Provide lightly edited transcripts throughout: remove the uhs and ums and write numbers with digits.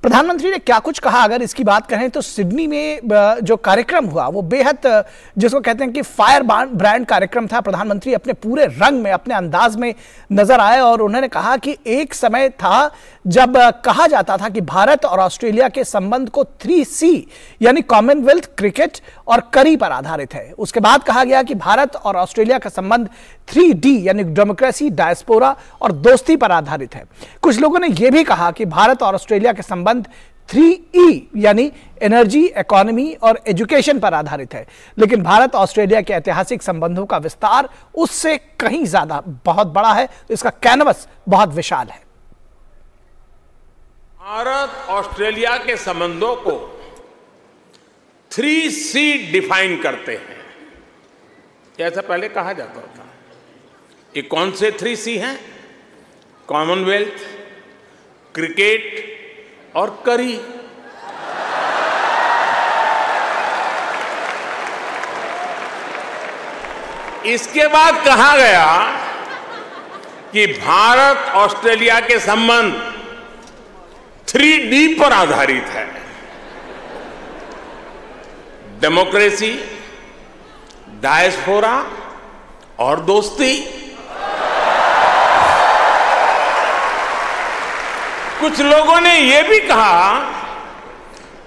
प्रधानमंत्री ने क्या कुछ कहा, अगर इसकी बात करें तो सिडनी में जो कार्यक्रम हुआ वो बेहद, जिसको कहते हैं कि फायर ब्रांड कार्यक्रम था। प्रधानमंत्री अपने पूरे रंग में, अपने अंदाज में नजर आए और उन्होंने कहा कि एक समय था जब कहा जाता था कि भारत और ऑस्ट्रेलिया के संबंध को 3C यानी कॉमनवेल्थ, क्रिकेट और करी पर आधारित है। उसके बाद कहा गया कि भारत और ऑस्ट्रेलिया का संबंध 3D यानी डेमोक्रेसी, डायस्पोरा और दोस्ती पर आधारित है। कुछ लोगों ने यह भी कहा कि भारत और ऑस्ट्रेलिया के संबंध 3E यानी एनर्जी, इकोनॉमी और एजुकेशन पर आधारित है। लेकिन भारत ऑस्ट्रेलिया के ऐतिहासिक संबंधों का विस्तार उससे कहीं ज्यादा बहुत बड़ा है, इसका कैनवस बहुत विशाल है। भारत ऑस्ट्रेलिया के संबंधों को 3C डिफाइन करते हैं, ऐसा पहले कहा जाता था। ये कौन से 3C हैं? कॉमनवेल्थ, क्रिकेट और करी। इसके बाद कहा गया कि भारत ऑस्ट्रेलिया के संबंध 3D पर आधारित है, डेमोक्रेसी, डायस्पोरा और दोस्ती। कुछ लोगों ने यह भी कहा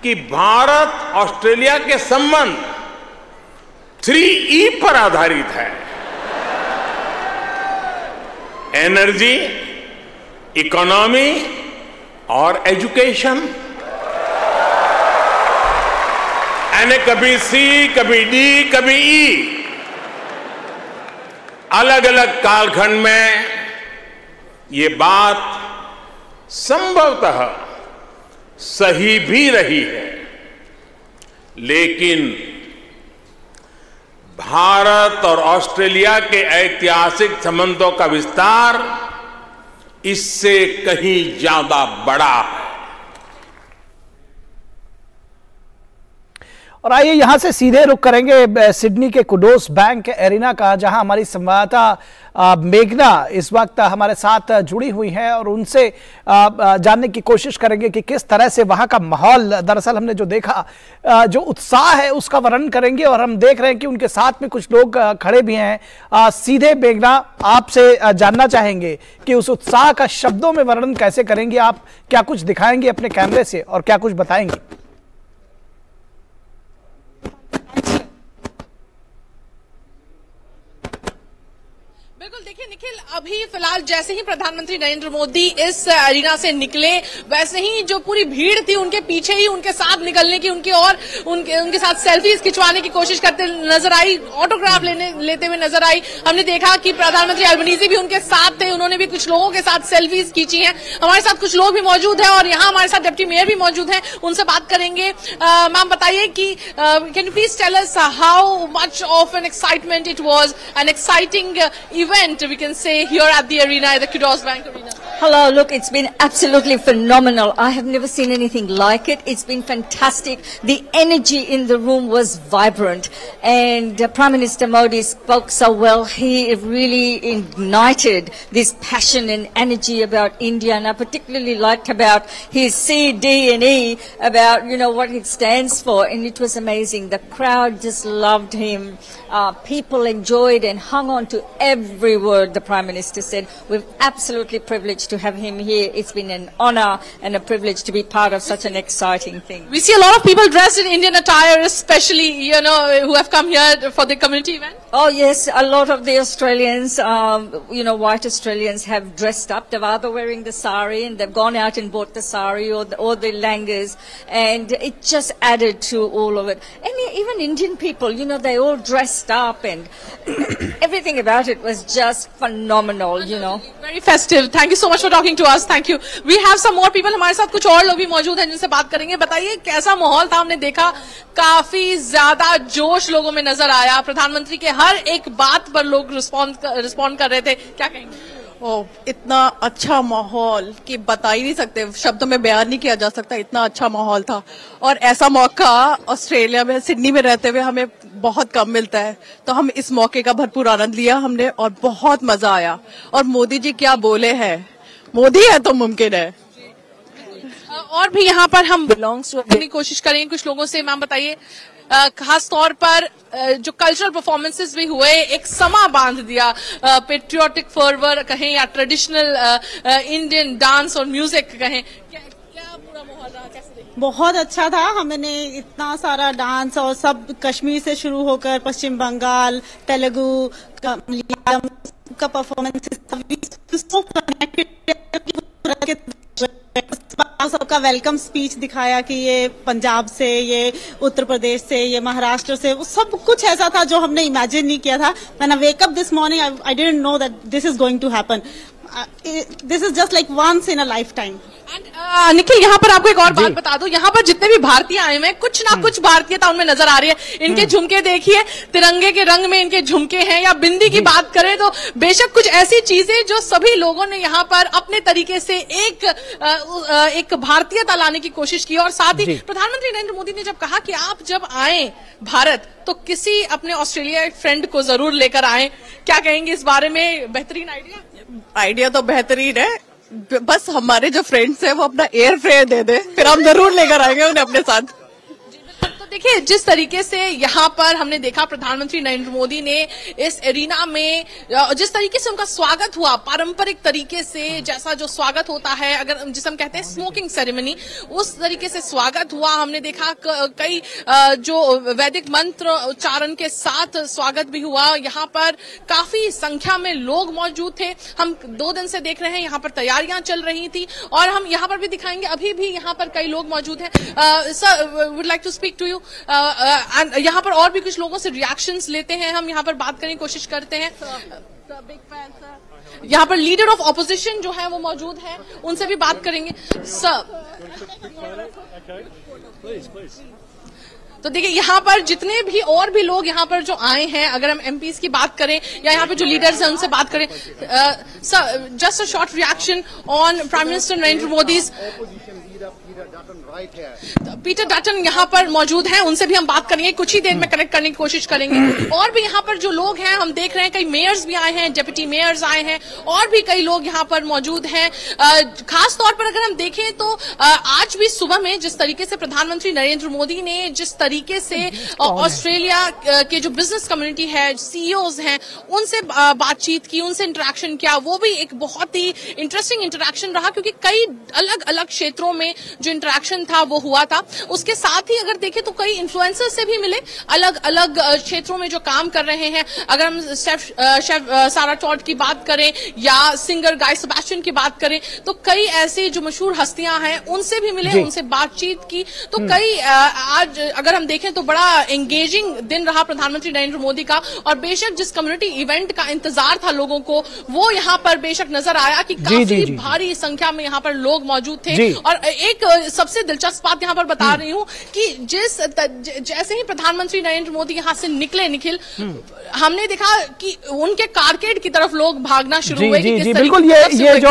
कि भारत ऑस्ट्रेलिया के संबंध 3E पर आधारित है, एनर्जी, इकोनॉमी और एजुकेशन। यानी कभी C, कभी D, कभी E। अलग अलग कालखंड में ये बात संभवतः सही भी रही है, लेकिन भारत और ऑस्ट्रेलिया के ऐतिहासिक संबंधों का विस्तार इससे कहीं ज्यादा बड़ा है। और आइए यहां से सीधे रुख करेंगे सिडनी के कुडोस बैंक एरिना का, जहां हमारी संवाददाता मेघना इस वक्त हमारे साथ जुड़ी हुई हैं और उनसे जानने की कोशिश करेंगे कि किस तरह से वहां का माहौल, दरअसल हमने जो देखा, जो उत्साह है उसका वर्णन करेंगे। और हम देख रहे हैं कि उनके साथ में कुछ लोग खड़े भी हैं। सीधे मेघना, आपसे जानना चाहेंगे कि उस उत्साह का शब्दों में वर्णन कैसे करेंगे आप? क्या कुछ दिखाएंगे अपने कैमरे से और क्या कुछ बताएंगे? बिल्कुल, देखिए निखिल, अभी फिलहाल जैसे ही प्रधानमंत्री नरेंद्र मोदी इस एरिना से निकले, वैसे ही जो पूरी भीड़ थी उनके पीछे ही उनके साथ निकलने की, उनके साथ सेल्फीज खिंचवाने की कोशिश करते नजर आई, ऑटोग्राफ लेते हुए नजर आई। हमने देखा कि प्रधानमंत्री अल्बनीजी भी उनके साथ थे, उन्होंने भी कुछ लोगों के साथ सेल्फीज खींची हैं। हमारे साथ कुछ लोग भी मौजूद हैं और यहाँ हमारे साथ डिप्टी मेयर भी मौजूद हैं, उनसे बात करेंगे। मैम, बताइए कि can you please tell us how much of an excitement it was, an exciting event we can say here at the arena, at the Kudos Bank Arena? Hello, look, it's been absolutely phenomenal. I have never seen anything like it. It's been fantastic. The energy in the room was vibrant, and Prime Minister Modi spoke so well. He really ignited this passion and energy about India, and I particularly liked about his C, D and E, about, you know, what it stands for, and it was amazing. The crowd just loved him. People enjoyed and hung on to every word the Prime Minister said. We're absolutely privileged to have him here. It's been an honor and a privilege to be part of such an exciting thing. We see a lot of people dressed in Indian attire, especially, you know, who have come here for the community event. Oh yes, a lot of the Australians, you know, white Australians have dressed up. They're either wearing the sari and they've gone out and bought the sari or the langas, and it just added to all of it. And even Indian people, you know, they all dressed up, and everything about it was just phenomenal, you know. Very festive. Thank you so much for talking to us. Thank you. We have some more people. हमारे साथ कुछ और लोग भी मौजूद हैं जिनसे बात करेंगे। बताइए कैसा माहौल था? हमने देखा काफी ज्यादा जोश लोगों में नजर आया। प्रधानमंत्री के हर एक बात पर लोग रिस्पॉन्ड कर रहे थे। क्या कहेंगे? इतना अच्छा माहौल कि बता ही नहीं सकते, शब्दों में बयान नहीं किया जा सकता, इतना अच्छा माहौल था। और ऐसा मौका ऑस्ट्रेलिया में, सिडनी में रहते हुए हमें बहुत कम मिलता है, तो हम इस मौके का भरपूर आनंद लिया हमने और बहुत मजा आया। और मोदी जी क्या बोले हैं, मोदी है तो मुमकिन है। और भी यहाँ पर हम बिलोंग्स करने की कोशिश करेंगे कुछ लोगों से। मैम बताइए, खास तौर पर जो कल्चरल परफॉर्मेंसेस भी हुए, एक समा बांध दिया, पेट्रियोटिक फर्वर कहें या ट्रेडिशनल इंडियन डांस और म्यूजिक कहें, क्या पूरा माहौल रहा, कैसे देखा? बहुत अच्छा था। हमने इतना सारा डांस और सब कश्मीर से शुरू होकर पश्चिम बंगाल, तेलुगु का परफॉर्मेंस सबका वेलकम स्पीच दिखाया कि ये पंजाब से, ये उत्तर प्रदेश से, ये महाराष्ट्र से, सब कुछ ऐसा था जो हमने इमेजिन नहीं किया था। When I wake up this morning, I didn't know that this is going to happen. This is just like once in a lifetime. Nikhil, यहाँ पर आपको एक और बात बता दूं, यहाँ पर जितने भी भारतीय आए हुए हैं, कुछ ना कुछ भारतीयता उनमें नजर आ रही है। इनके झुमके देखिए, तिरंगे के रंग में इनके झुमके हैं, या बिंदी की बात करें तो बेशक कुछ ऐसी चीजें जो सभी लोगों ने यहाँ पर अपने तरीके से एक भारतीयता लाने की कोशिश की। और साथ ही प्रधानमंत्री नरेंद्र मोदी ने जब कहा कि आप जब आए भारत तो किसी अपने ऑस्ट्रेलिया फ्रेंड को जरूर लेकर आए, क्या कहेंगे इस बारे में? बेहतरीन आइडिया तो बेहतरीन है, बस हमारे जो फ्रेंड्स हैं वो अपना एयर फेयर दे दे, फिर हम जरूर लेकर आएंगे उन्हें अपने साथ। तो देखिए, जिस तरीके से यहाँ पर हमने देखा प्रधानमंत्री नरेंद्र मोदी ने इस एरिना में जिस तरीके से उनका स्वागत हुआ, पारंपरिक तरीके से जैसा जो स्वागत होता है, अगर जिसे हम कहते हैं स्मोकिंग सेरेमनी, उस तरीके से स्वागत हुआ। हमने देखा कई जो वैदिक मंत्र उच्चारण के साथ स्वागत भी हुआ। यहाँ पर काफी संख्या में लोग मौजूद थे। हम 2 दिन से देख रहे हैं, यहाँ पर तैयारियां चल रही थी और हम यहाँ पर भी दिखाएंगे, अभी भी यहाँ पर कई लोग मौजूद हैं। Sir, would like to speak to you. यहाँ पर और भी कुछ लोगों से रिएक्शंस लेते हैं, हम यहाँ पर बात करने की कोशिश करते हैं। यहाँ पर लीडर ऑफ ऑपोजिशन जो है वो मौजूद है, उनसे भी बात करेंगे। सर, तो देखिए, यहाँ पर जितने भी और भी लोग यहाँ पर जो आए हैं, अगर हम एमपीज की बात करें या यहाँ पे जो लीडर्स हैं उनसे बात करें। Sir, just a short reaction on prime minister Narendra Modi. Peter Dutton यहाँ पर मौजूद हैं, उनसे भी हम बात करेंगे, कुछ ही देर में कनेक्ट करने की कोशिश करेंगे। और भी यहाँ पर जो लोग हैं, हम देख रहे हैं कई मेयर्स भी आए हैं, डिप्टी मेयर्स आए हैं, और भी कई लोग यहाँ पर मौजूद हैं। खास तौर पर अगर हम देखें तो आज भी सुबह में जिस तरीके से प्रधानमंत्री नरेंद्र मोदी ने जिस तरीके से ऑस्ट्रेलिया के जो बिजनेस कम्युनिटी है, सीईओज हैं, उनसे बातचीत की, उनसे इंटरेक्शन किया, वो भी एक बहुत ही इंटरेस्टिंग इंटरेक्शन रहा, क्योंकि कई अलग अलग क्षेत्रों में जो इंटरेक्शन था वो हुआ था। उसके साथ ही अगर देखें तो कई इन्फ्लुएंसर से भी मिले, अलग अलग क्षेत्रों में जो काम कर रहे हैं। अगर हम शेफ सारा टॉड की बात करें या सिंगर गाय सेबेस्टियन की बात करें, तो कई ऐसे जो मशहूर हस्तियां हैं उनसे भी मिले, उनसे बातचीत की। तो कई आज अगर हम देखें तो बड़ा एंगेजिंग दिन रहा प्रधानमंत्री नरेंद्र मोदी का। और बेशक जिस कम्युनिटी इवेंट का इंतजार था लोगों को, वो यहाँ पर बेशक नजर आया कि काफी भारी संख्या में यहाँ पर लोग मौजूद थे। और एक सबसे दिलचस्प बात यहाँ पर बता रही हूँ कि जैसे ही प्रधानमंत्री नरेंद्र मोदी यहाँ से निकले, निखिल, हमने देखा कि उनके कारकेड की तरफ लोग भागना शुरू हुए। बिल्कुल, ये जो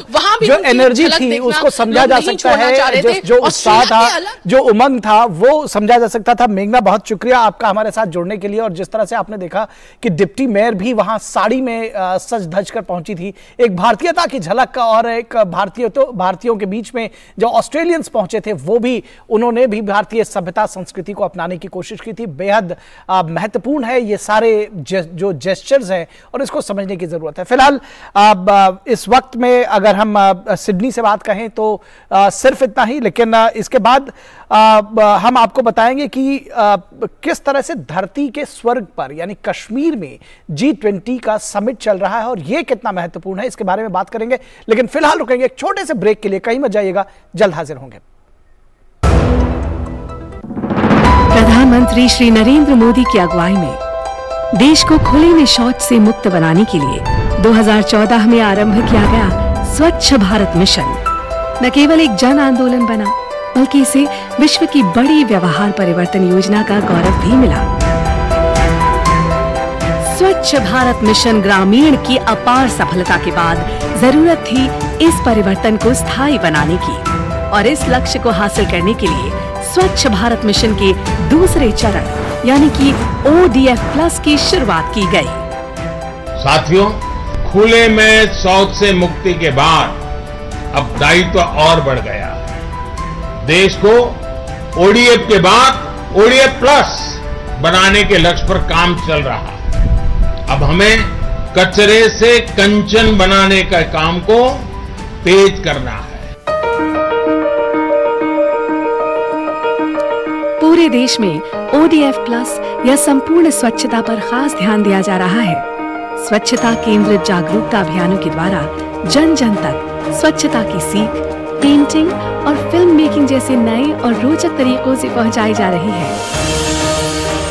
वहां भी जो एनर्जी थी उसको समझा जा सकता है, जो उत्साह था, जो उमंग था, वो समझा जा सकता था। मेघना, बहुत शुक्रिया आपका हमारे साथ जुड़ने के लिए। और जिस तरह से आपने देखा कि डिप्टी मेयर भी वहां साड़ी में सज धज कर पहुंची थी, एक भारतीयता की झलक, और एक भारतीयों के बीच में जो ऑस्ट्रेलियंस पहुंचे थे वो भी, उन्होंने भी भारतीय सभ्यता संस्कृति को अपनाने की कोशिश की थी। बेहद महत्वपूर्ण है ये सारे जो जेस्चर्स हैं, और इसको समझने की जरूरत है। फिलहाल इस वक्त में अगर हम सिडनी से बात कहें तो सिर्फ इतना ही, लेकिन इसके बाद हम आपको बताएंगे कि किस तरह से धरती के स्वर्ग पर यानी कश्मीर में G20 का समिट चल रहा है और ये कितना महत्वपूर्ण है, इसके बारे में बात करेंगे। लेकिन फिलहाल रुकेंगे एक छोटे से ब्रेक के लिए, कहीं मत जाइएगा, जल्द हाजिर होंगे। प्रधानमंत्री श्री नरेंद्र मोदी की अगुवाई में देश को खुले में शौच से मुक्त बनाने के लिए 2014 में आरंभ किया गया स्वच्छ भारत मिशन न केवल एक जन आंदोलन बना, बल्कि इसे विश्व की बड़ी व्यवहार परिवर्तन योजना का गौरव भी मिला। स्वच्छ भारत मिशन ग्रामीण की अपार सफलता के बाद जरूरत थी इस परिवर्तन को स्थायी बनाने की, और इस लक्ष्य को हासिल करने के लिए स्वच्छ भारत मिशन के दूसरे चरण यानी कि ODF+ की शुरुआत की गई। साथियों, खुले में शौच से मुक्ति के बाद अब दायित्व और बढ़ गया है। देश को ओडीएफ के बाद ओडीएफ प्लस बनाने के लक्ष्य पर काम चल रहा है। अब हमें कचरे से कंचन बनाने का काम को तेज करना है। पूरे देश में ओडीएफ प्लस या संपूर्ण स्वच्छता पर खास ध्यान दिया जा रहा है। स्वच्छता केंद्रित जागरूकता अभियानों के द्वारा जन जन तक स्वच्छता की सीख, पेंटिंग और फिल्म मेकिंग जैसे नए और रोचक तरीकों से पहुंचाई जा रही है।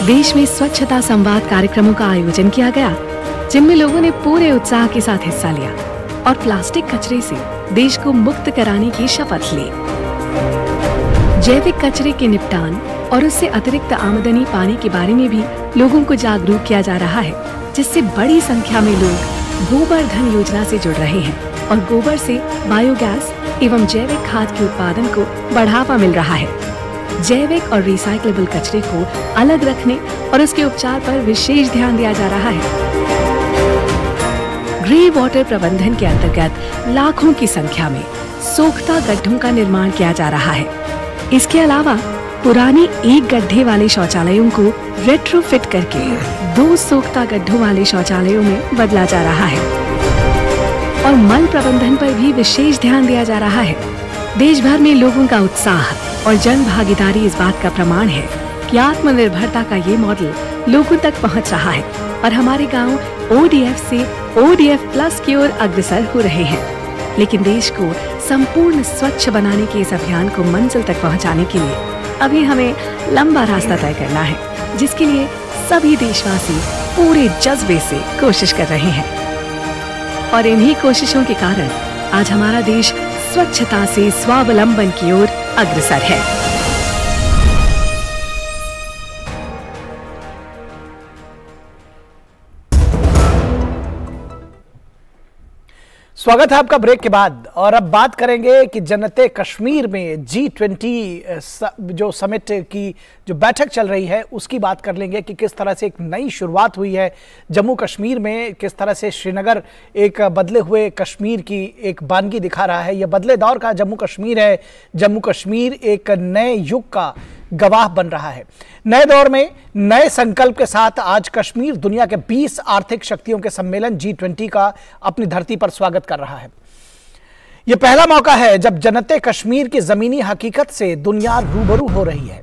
देश में स्वच्छता संवाद कार्यक्रमों का आयोजन किया गया, जिनमें लोगों ने पूरे उत्साह के साथ हिस्सा लिया और प्लास्टिक कचरे से देश को मुक्त कराने की शपथ ली। जैविक कचरे के निपटान और उससे अतिरिक्त आमदनी पाने के बारे में भी लोगों को जागरूक किया जा रहा है, जिससे बड़ी संख्या में लोग गोबर धन योजना से जुड़ रहे हैं और गोबर से बायोगैस एवं जैविक खाद के उत्पादन को बढ़ावा मिल रहा है। जैविक और रिसाइक्लेबल कचरे को अलग रखने और उसके उपचार पर विशेष ध्यान दिया जा रहा है। ग्रे वाटर प्रबंधन के अंतर्गत लाखों की संख्या में सोख्ता गड्ढों का निर्माण किया जा रहा है। इसके अलावा पुराने एक गड्ढे वाले शौचालयों को रेट्रोफिट करके 2 सोख्ता गड्ढों वाले शौचालयों में बदला जा रहा है और मल प्रबंधन पर भी विशेष ध्यान दिया जा रहा है। देश भर में लोगों का उत्साह और जन भागीदारी इस बात का प्रमाण है कि आत्मनिर्भरता का ये मॉडल लोगों तक पहुंच रहा है और हमारे गांव ओडीएफ से ओडीएफ प्लस की ओर अग्रसर हो रहे हैं। लेकिन देश को संपूर्ण स्वच्छ बनाने के इस अभियान को मंजिल तक पहुंचाने के लिए अभी हमें लंबा रास्ता तय करना है, जिसके लिए सभी देशवासी पूरे जज्बे से कोशिश कर रहे हैं और इन्हीं कोशिशों के कारण आज हमारा देश स्वच्छता से स्वावलंबन की ओर अग्रसर है। स्वागत है आपका ब्रेक के बाद और अब बात करेंगे कि जन्नते कश्मीर में G20 जो समिट की जो बैठक चल रही है उसकी बात कर लेंगे कि किस तरह से एक नई शुरुआत हुई है जम्मू कश्मीर में, किस तरह से श्रीनगर एक बदले हुए कश्मीर की एक बानगी दिखा रहा है। यह बदले दौर का जम्मू कश्मीर है। जम्मू कश्मीर एक नए युग का गवाह बन रहा है। नए दौर में नए संकल्प के साथ आज कश्मीर दुनिया के 20 आर्थिक शक्तियों के सम्मेलन G20 का अपनी धरती पर स्वागत कर रहा है। यह पहला मौका है जब जन्नते कश्मीर की जमीनी हकीकत से दुनिया रूबरू हो रही है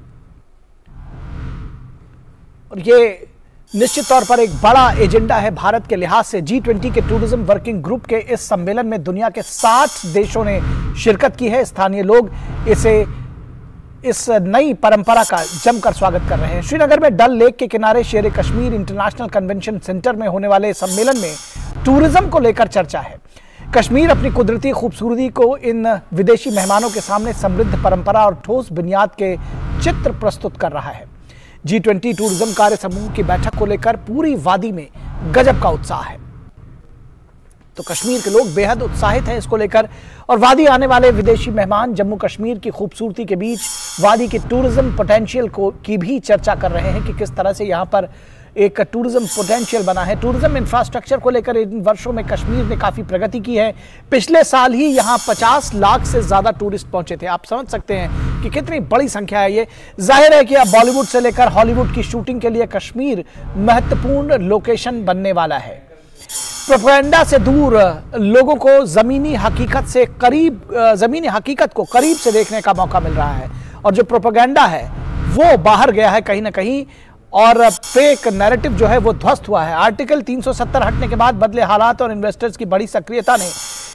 और यह निश्चित तौर पर एक बड़ा एजेंडा है भारत के लिहाज से। G20 के टूरिज्म वर्किंग ग्रुप के इस सम्मेलन में दुनिया के 60 देशों ने शिरकत की है। स्थानीय लोग इस नई परंपरा का जमकर स्वागत कर रहे हैं। श्रीनगर में डल लेक के किनारे शेर कश्मीर इंटरनेशनल कन्वेंशन सेंटर में होने वाले सम्मेलन में टूरिज्म को लेकर चर्चा है। कश्मीर अपनी कुदरती खूबसूरती को इन विदेशी मेहमानों के सामने समृद्ध परंपरा और ठोस बुनियाद के चित्र प्रस्तुत कर रहा है। G20 टूरिज्म कार्य समूह की बैठक को लेकर पूरी वादी में गजब का उत्साह है, तो कश्मीर के लोग बेहद उत्साहित हैं इसको लेकर और वादी आने वाले विदेशी मेहमान जम्मू कश्मीर की खूबसूरती के बीच वादी की टूरिज्म पोटेंशियल की भी चर्चा कर रहे हैं कि किस तरह से यहाँ पर एक टूरिज्म पोटेंशियल बना है। टूरिज्म इंफ्रास्ट्रक्चर को लेकर इन वर्षों में कश्मीर ने काफ़ी प्रगति की है। पिछले साल ही यहाँ 50 लाख से ज़्यादा टूरिस्ट पहुंचे थे। आप समझ सकते हैं कि कितनी बड़ी संख्या है ये। जाहिर है कि अब बॉलीवुड से लेकर हॉलीवुड की शूटिंग के लिए कश्मीर महत्वपूर्ण लोकेशन बनने वाला है। प्रोपेगेंडा से दूर लोगों को जमीनी हकीकत को करीब से देखने का मौका मिल रहा है और जो प्रोपेगेंडा है वो बाहर गया है कहीं ना कहीं और फेक नैरेटिव जो है वो ध्वस्त हुआ है। आर्टिकल 370 हटने के बाद बदले हालात और इन्वेस्टर्स की बड़ी सक्रियता ने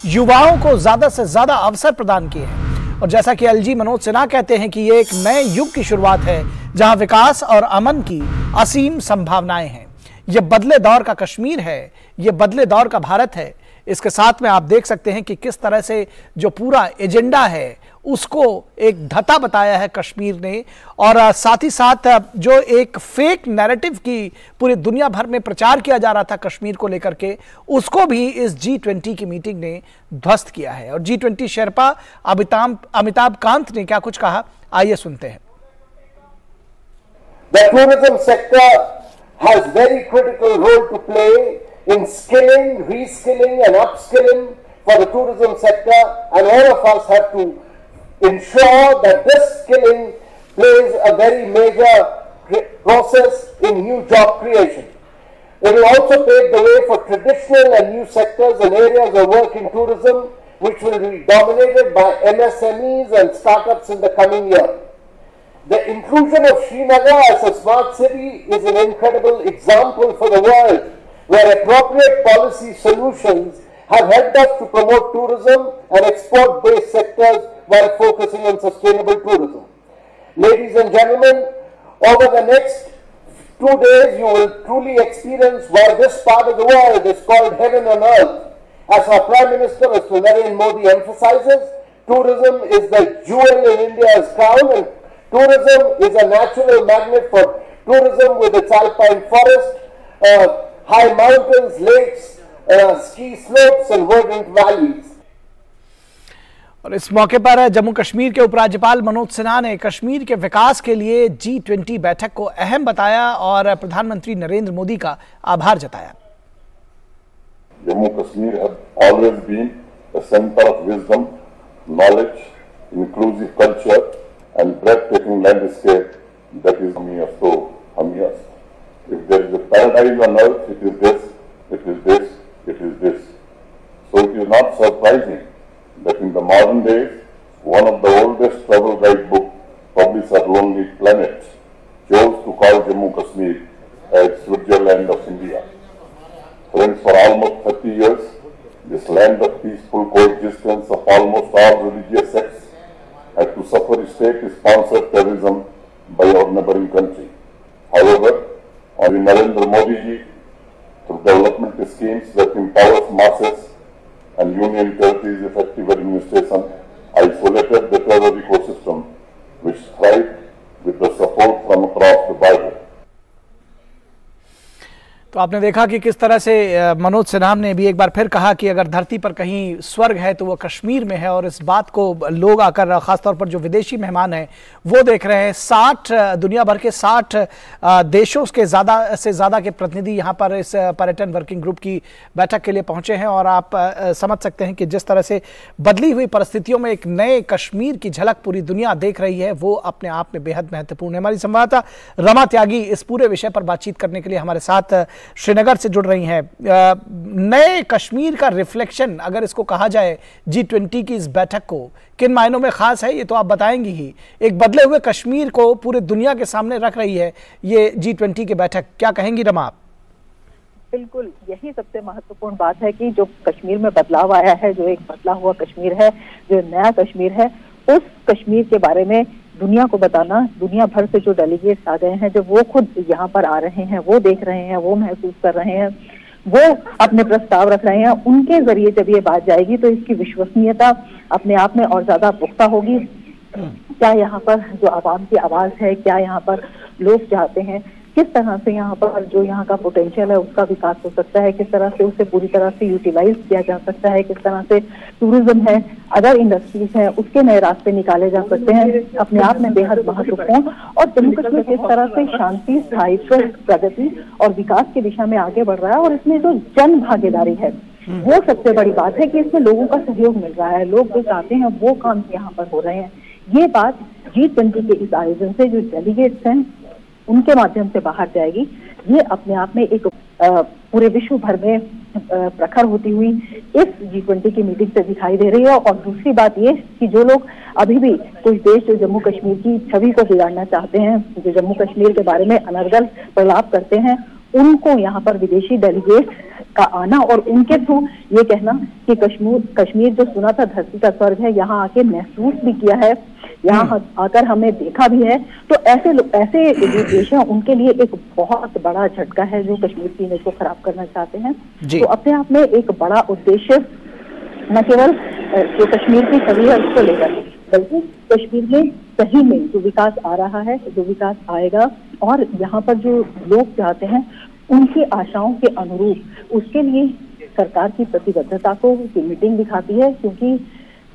युवाओं को ज्यादा से ज्यादा अवसर प्रदान किए हैं और जैसा कि एलजी मनोज सिन्हा कहते हैं कि ये एक नए युग की शुरुआत है जहां विकास और अमन की असीम संभावनाएं हैं। ये बदले दौर का कश्मीर है, ये बदले दौर का भारत है। इसके साथ में आप देख सकते हैं कि किस तरह से जो पूरा एजेंडा है उसको एक धता बताया है कश्मीर ने और साथ ही साथ जो एक फेक नैरेटिव की पूरी दुनिया भर में प्रचार किया जा रहा था कश्मीर को लेकर के, उसको भी इस G20 की मीटिंग ने ध्वस्त किया है। और G20 शेरपा अमिताभ कांत ने क्या कुछ कहा, आइए सुनते हैं। The tourism sector has very critical role to play in skilling, reskilling and upskilling for the tourism sector, and all of us have to ensure that this skilling plays a very major process in new job creation. It will also pave the way for traditional and new sectors and areas of work in tourism, which will be dominated by MSMEs and startups in the coming year. The inclusion of Srinagar as a smart city is an incredible example for the world, where appropriate policy solutions have helped us to promote tourism and export-based sectors while focusing on sustainable tourism. Ladies and gentlemen, over the next 2 days, you will truly experience why this part of the world is called heaven on earth. As our Prime Minister, Mr. Narendra Modi, emphasizes, tourism is the jewel in India's crown, and tourism is a natural magnet for tourism with its alpine forest, high mountains, lakes, ski slopes and verdant valleys. और इस मौके पर जम्मू कश्मीर के उपराज्यपाल मनोज सिन्हा ने कश्मीर के विकास के लिए G20 बैठक को अहम बताया और प्रधानमंत्री नरेंद्र मोदी का आभार जताया। Jammu Kashmir has always been a center of wisdom, knowledge, inclusive culture and breathtaking landscape that is hamias. If there is a paradise on earth, it is this, it is this, it is this. So it is not surprising that in the modern days, one of the oldest travel guide books published at Lonely Planet chose to call Jammu Kashmir as Switzerland of India. Friends, for almost 30 years, this land of peaceful coexistence of almost all religious sects had to suffer state-sponsored terrorism by our neighboring country. However, under Narendra Modi ji, through development schemes that empowers masses and union territories' effective administration, isolated the terror ecosystem, which thrived with the support from across the border. तो आपने देखा कि किस तरह से मनोज सिन्हा ने भी एक बार फिर कहा कि अगर धरती पर कहीं स्वर्ग है तो वो कश्मीर में है, और इस बात को लोग आकर खासतौर पर जो विदेशी मेहमान हैं वो देख रहे हैं। 60 दुनिया भर के 60 देशों के ज़्यादा के प्रतिनिधि यहाँ पर इस पर्यटन वर्किंग ग्रुप की बैठक के लिए पहुँचे हैं, और आप समझ सकते हैं कि जिस तरह से बदली हुई परिस्थितियों में एक नए कश्मीर की झलक पूरी दुनिया देख रही है, वो अपने आप में बेहद महत्वपूर्ण है। हमारी संवाददाता रमा त्यागी इस पूरे विषय पर बातचीत करने के लिए हमारे साथ श्रीनगर से जुड़ रही हैं। नए कश्मीर का रिफ्लेक्शन अगर इसको कहा जाए G20 की इस बैठक को, किन मायनों में खास है ये तो आप बताएंगी ही। एक बदले हुए कश्मीर को पूरे दुनिया के सामने रख रही है ये G20 की बैठक, क्या कहेंगी रमा आप? बिल्कुल, यही सबसे महत्वपूर्ण बात है कि जो कश्मीर में बदलाव आया है, जो एक बदला हुआ कश्मीर है, जो नया कश्मीर है, उस कश्मीर के बारे में दुनिया को बताना। दुनिया भर से जो डेलीगेट्स आ गए हैं, जब वो खुद यहाँ पर आ रहे हैं, वो देख रहे हैं, वो महसूस कर रहे हैं, वो अपने प्रस्ताव रख रहे हैं, उनके जरिए जब ये बात जाएगी तो इसकी विश्वसनीयता अपने आप में और ज्यादा पुख्ता होगी। क्या यहाँ पर जो आवाम की आवाज है, क्या यहाँ पर लोग चाहते हैं, किस तरह से यहाँ पर जो यहाँ का पोटेंशियल है उसका विकास हो सकता है, किस तरह से उसे पूरी तरह से यूटिलाइज किया जा सकता है, किस तरह से टूरिज्म है, अदर इंडस्ट्रीज है, उसके नए रास्ते निकाले जा सकते हैं, अपने आप में बेहद महत्वपूर्ण। और जम्मू कश्मीर किस तरह से शांति, स्थायित्व, प्रगति और विकास की दिशा में आगे बढ़ रहा है, और इसमें जो जन भागीदारी है वो सबसे बड़ी बात है कि इसमें लोगों का सहयोग मिल रहा है, लोग जो चाहते हैं वो काम यहाँ पर हो रहे हैं। ये बात G20 के इस आयोजन से जो डेलीगेट्स हैं उनके माध्यम से बाहर जाएगी। ये अपने आप में एक पूरे विश्व भर में प्रखर होती हुई इस G20 की मीटिंग से दिखाई दे रही है। और दूसरी बात ये कि जो लोग अभी भी कुछ देश जो जम्मू कश्मीर की छवि को बिगाड़ना चाहते हैं, जो जम्मू कश्मीर के बारे में अनर्गल प्रलाप करते हैं, उनको यहाँ पर विदेशी डेलीगेट का आना और उनके थ्रू ये कहना कि कश्मीर जो सुना था धरती का स्वर्ग है, यहाँ आके महसूस भी किया है, यहाँ आकर हमने देखा भी है, तो ऐसे जो देश हैं उनके लिए एक बहुत बड़ा झटका है जो कश्मीर की इमेज को खराब करना चाहते हैं। तो अपने आप में एक बड़ा उद्देश्य न केवल जो कश्मीर की छवि है उसको लेकर, बल्कि कश्मीर में सही में जो विकास आ रहा है, जो विकास आएगा और यहाँ पर जो लोग चाहते हैं उनकी आशाओं के अनुरूप, उसके लिए सरकार की प्रतिबद्धता को ये मीटिंग दिखाती है। क्योंकि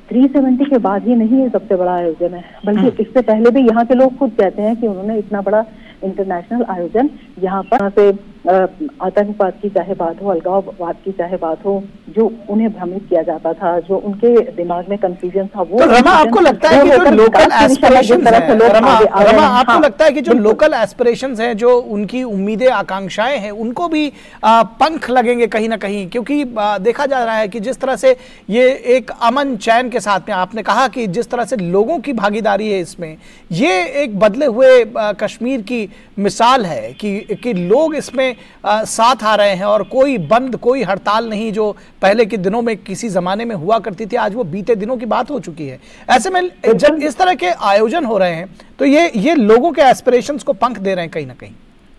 370 के बाद ही नहीं ये सबसे बड़ा आयोजन है, बल्कि इससे पहले भी यहाँ के लोग खुद कहते हैं कि उन्होंने इतना बड़ा इंटरनेशनल आयोजन यहाँ पर से आतंकवाद की चाहे बात हो, अलगाववाद की चाहे बात हो, जो उन्हें भ्रमित किया जाता था, जो उनके दिमाग में कंफ्यूजन था, वो तो रमा आपको लगता है कि जो लोकल एस्पिरेशंस हैं, रमा आपको लगता है कि जो लोकल एस्पिरेशंस हैं, जो उनकी उम्मीदें आकांक्षाएं हैं, उनको भी पंख लगेंगे कहीं ना कहीं? क्योंकि देखा जा रहा है कि जिस तरह से ये एक अमन चैन के साथ में, आपने कहा कि जिस तरह से लोगों की भागीदारी है इसमें, ये एक बदले हुए कश्मीर की मिसाल है कि लोग इसमें साथ आ रहे हैं और कोई बंद, कोई हड़ताल नहीं जो पहले के दिनों में किसी जमाने में हुआ करती थी, आज वो बीते दिनों की बात हो चुकी है। ऐसे में जब इस तरह के आयोजन हो रहे हैं तो ये लोगों के एस्पिरेशंस को पंख दे रहे हैं कहीं ना कहीं।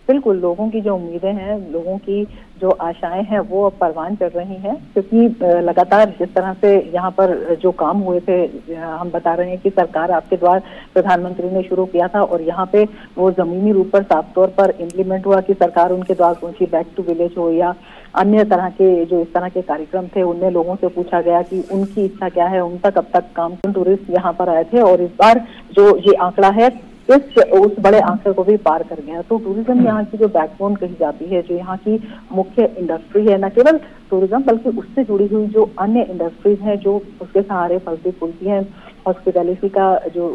बिल्कुल, लोगों की जो उम्मीदें हैं, लोगों की जो आशाएं हैं, वो अब परवान चढ़ रही हैं, क्योंकि लगातार जिस तरह से यहाँ पर जो काम हुए थे, हम बता रहे हैं कि सरकार आपके द्वार प्रधानमंत्री ने शुरू किया था और यहाँ पे वो जमीनी रूप पर साफ तौर पर इम्प्लीमेंट हुआ कि सरकार उनके द्वार पहुंची, बैक टू विलेज हो या अन्य तरह के जो इस तरह के कार्यक्रम थे, उनमें लोगों से पूछा गया कि उनकी इच्छा क्या है, उन तक अब तक काम। टूरिस्ट यहाँ पर आए थे और इस बार जो ये आंकड़ा है उस बड़े आंकड़े को भी पार कर गया। तो टूरिज्म यहाँ की जो बैकबोन कही जाती है, जो यहाँ की मुख्य इंडस्ट्री है, न केवल टूरिज्म बल्कि उससे जुड़ी हुई जो अन्य इंडस्ट्रीज हैं, जो उसके सहारे फलती फूलती हैं, हॉस्पिटैलिटी का जो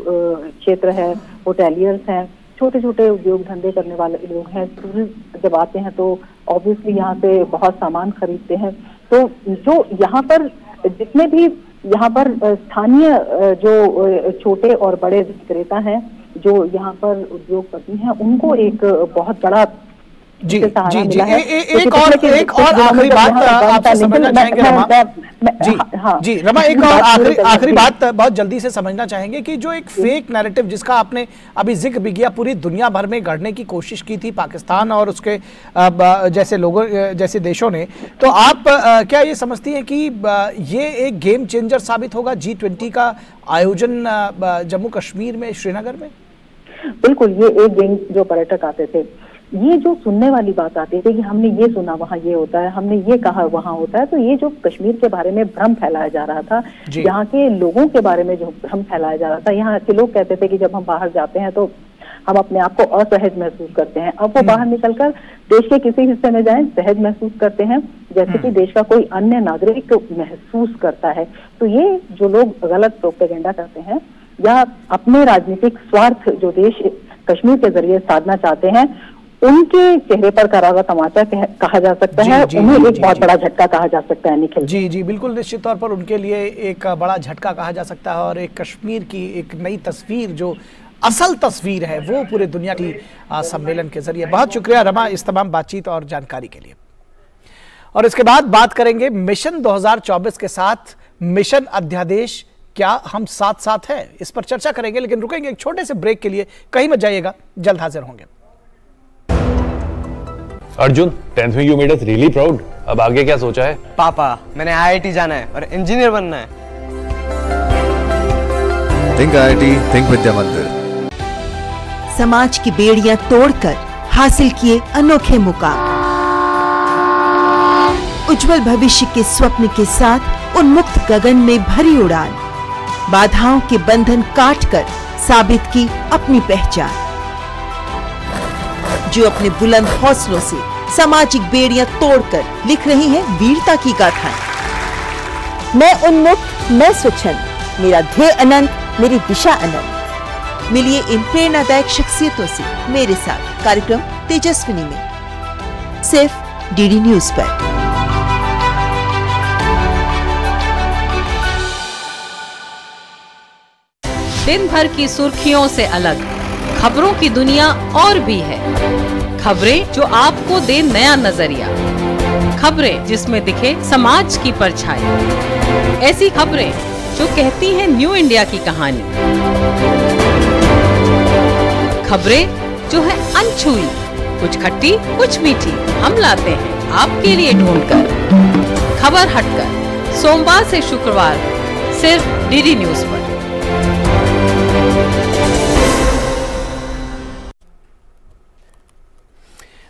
क्षेत्र है, होटेलियर्स हैं, छोटे छोटे उद्योग धंधे करने वाले लोग हैं। टूरिस्ट जब आते हैं तो ऑब्वियसली यहाँ से बहुत सामान खरीदते हैं। तो जो यहाँ पर जितने भी यहाँ पर स्थानीय जो छोटे और बड़े विक्रेता हैं, जो यहाँ पर उद्योगपति हैं, उनको एक बहुत बड़ा जी जी जी एक और आखिरी बात आपसे समझना चाहेंगे रमा जी जी रमा, एक और आखिरी बात बहुत जल्दी से समझना चाहेंगे कि जो एक फेक नैरेटिव जिसका आपने अभी जिक्र भी किया, पूरी दुनिया भर में गढ़ने की कोशिश की थी पाकिस्तान और उसके जैसे लोगों जैसे देशों ने, तो आप क्या ये समझती हैं कि ये एक गेम चेंजर साबित होगा G20 का आयोजन जम्मू कश्मीर में, श्रीनगर में? बिल्कुल, ये एक दिन जो पर्यटक आते थे, ये जो सुनने वाली बात आती थी कि हमने ये सुना वहाँ ये होता है, हमने ये कहा वहाँ होता है, तो ये जो कश्मीर के बारे में भ्रम फैलाया जा रहा था, यहाँ के लोगों के बारे में जो भ्रम फैलाया जा रहा था, यहाँ के लोग कहते थे कि जब हम बाहर जाते हैं तो हम अपने आप को असहज महसूस करते हैं। अब वो बाहर निकलकर देश के किसी हिस्से में जाएं, सहज महसूस करते हैं जैसे कि देश का कोई अन्य नागरिक महसूस करता है। तो ये जो लोग गलत प्रोपेगेंडा करते हैं या अपने राजनीतिक स्वार्थ जो देश कश्मीर के जरिए साधना चाहते हैं, उनके चेहरे पर करा हुआ तमाचा कहा जा सकता है, उन्हें एक बहुत बड़ा झटका कहा जा सकता है। निखिल जी जी बिल्कुल, निश्चित तौर पर उनके लिए एक बड़ा झटका कहा जा सकता है और एक कश्मीर की एक नई तस्वीर, जो असल तस्वीर है, वो पूरे दुनिया की सम्मेलन के जरिए। बहुत शुक्रिया रमा इस तमाम बातचीत और जानकारी के लिए। और इसके बाद बात करेंगे मिशन 2024 के साथ मिशन अध्यादेश, क्या हम साथ साथ हैं, इस पर चर्चा करेंगे, लेकिन रुकेंगे एक छोटे से ब्रेक के लिए। कहीं मत जाइएगा, जल्द हाजिर होंगे। अर्जुन, 10th में you made us really proud. अब आगे क्या सोचा है? पापा, मैंने IIT जाना है और इंजीनियर बनना है। थिंक IIT, थिंक विद्या मंदिर। समाज की बेड़ियां तोड़कर हासिल किए अनोखे मुकाम, उज्जवल भविष्य के स्वप्न के साथ उन्मुक्त गगन में भरी उड़ान, बाधाओं के बंधन काटकर साबित की अपनी पहचान, जो अपने बुलंद हौसलों से सामाजिक बेड़ियां तोड़कर लिख रही हैं वीरता की गाथाएं। मैं उन्मुक्त, मैं स्वच्छंद, मेरा ध्येय अनंत, मेरी दिशा अनंत। मिलिए इन प्रेरणादायक शख्सियतों से मेरे साथ कार्यक्रम तेजस्विनी में, सिर्फ DD न्यूज पर। दिन भर की सुर्खियों से अलग खबरों की दुनिया और भी है। खबरें जो आपको दे नया नजरिया, खबरें जिसमें दिखे समाज की परछाई, ऐसी खबरें जो कहती हैं न्यू इंडिया की कहानी, खबरें जो है अनछुई, कुछ खट्टी कुछ मीठी, हम लाते हैं आपके लिए ढूंढकर। खबर हटकर, सोमवार से शुक्रवार सिर्फ DD न्यूज पर।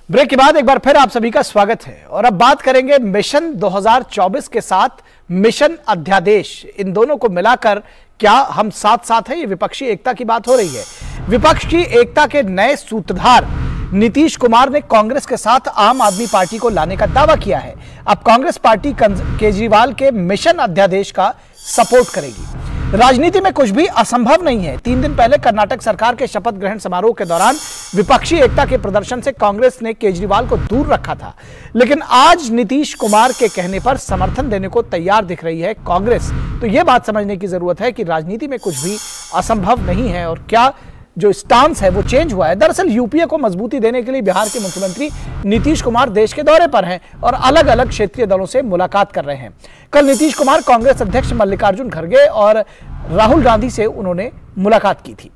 ब्रेक के बाद एक बार फिर आप सभी का स्वागत है और अब बात करेंगे मिशन 2024 के साथ मिशन अध्यादेश। इन दोनों को मिलाकर क्या हम साथ साथ हैं, ये विपक्षी एकता की बात हो रही है। विपक्ष की एकता के नए सूत्रधार नीतीश कुमार ने कांग्रेस के साथ आम आदमी पार्टी को लाने का दावा किया है। अब कांग्रेस पार्टी केजरीवाल के मिशन अध्यादेश का सपोर्ट करेगी। राजनीति में कुछ भी असंभव नहीं है। 3 दिन पहले कर्नाटक सरकार के शपथ ग्रहण समारोह के दौरान विपक्षी एकता के प्रदर्शन से कांग्रेस ने केजरीवाल को दूर रखा था, लेकिन आज नीतीश कुमार के कहने पर समर्थन देने को तैयार दिख रही है कांग्रेस। तो यह बात समझने की जरूरत है कि राजनीति में कुछ भी असंभव नहीं है और क्या जो स्टांस है वो चेंज हुआ है। दरअसल यूपीए को मजबूती देने के लिए बिहार के मुख्यमंत्री नीतीश कुमार देश के दौरे पर हैं और अलग अलग क्षेत्रीय दलों से मुलाकात कर रहे हैं। कल नीतीश कुमार कांग्रेस अध्यक्ष मल्लिकार्जुन खड़गे और राहुल गांधी से उन्होंने मुलाकात की थी।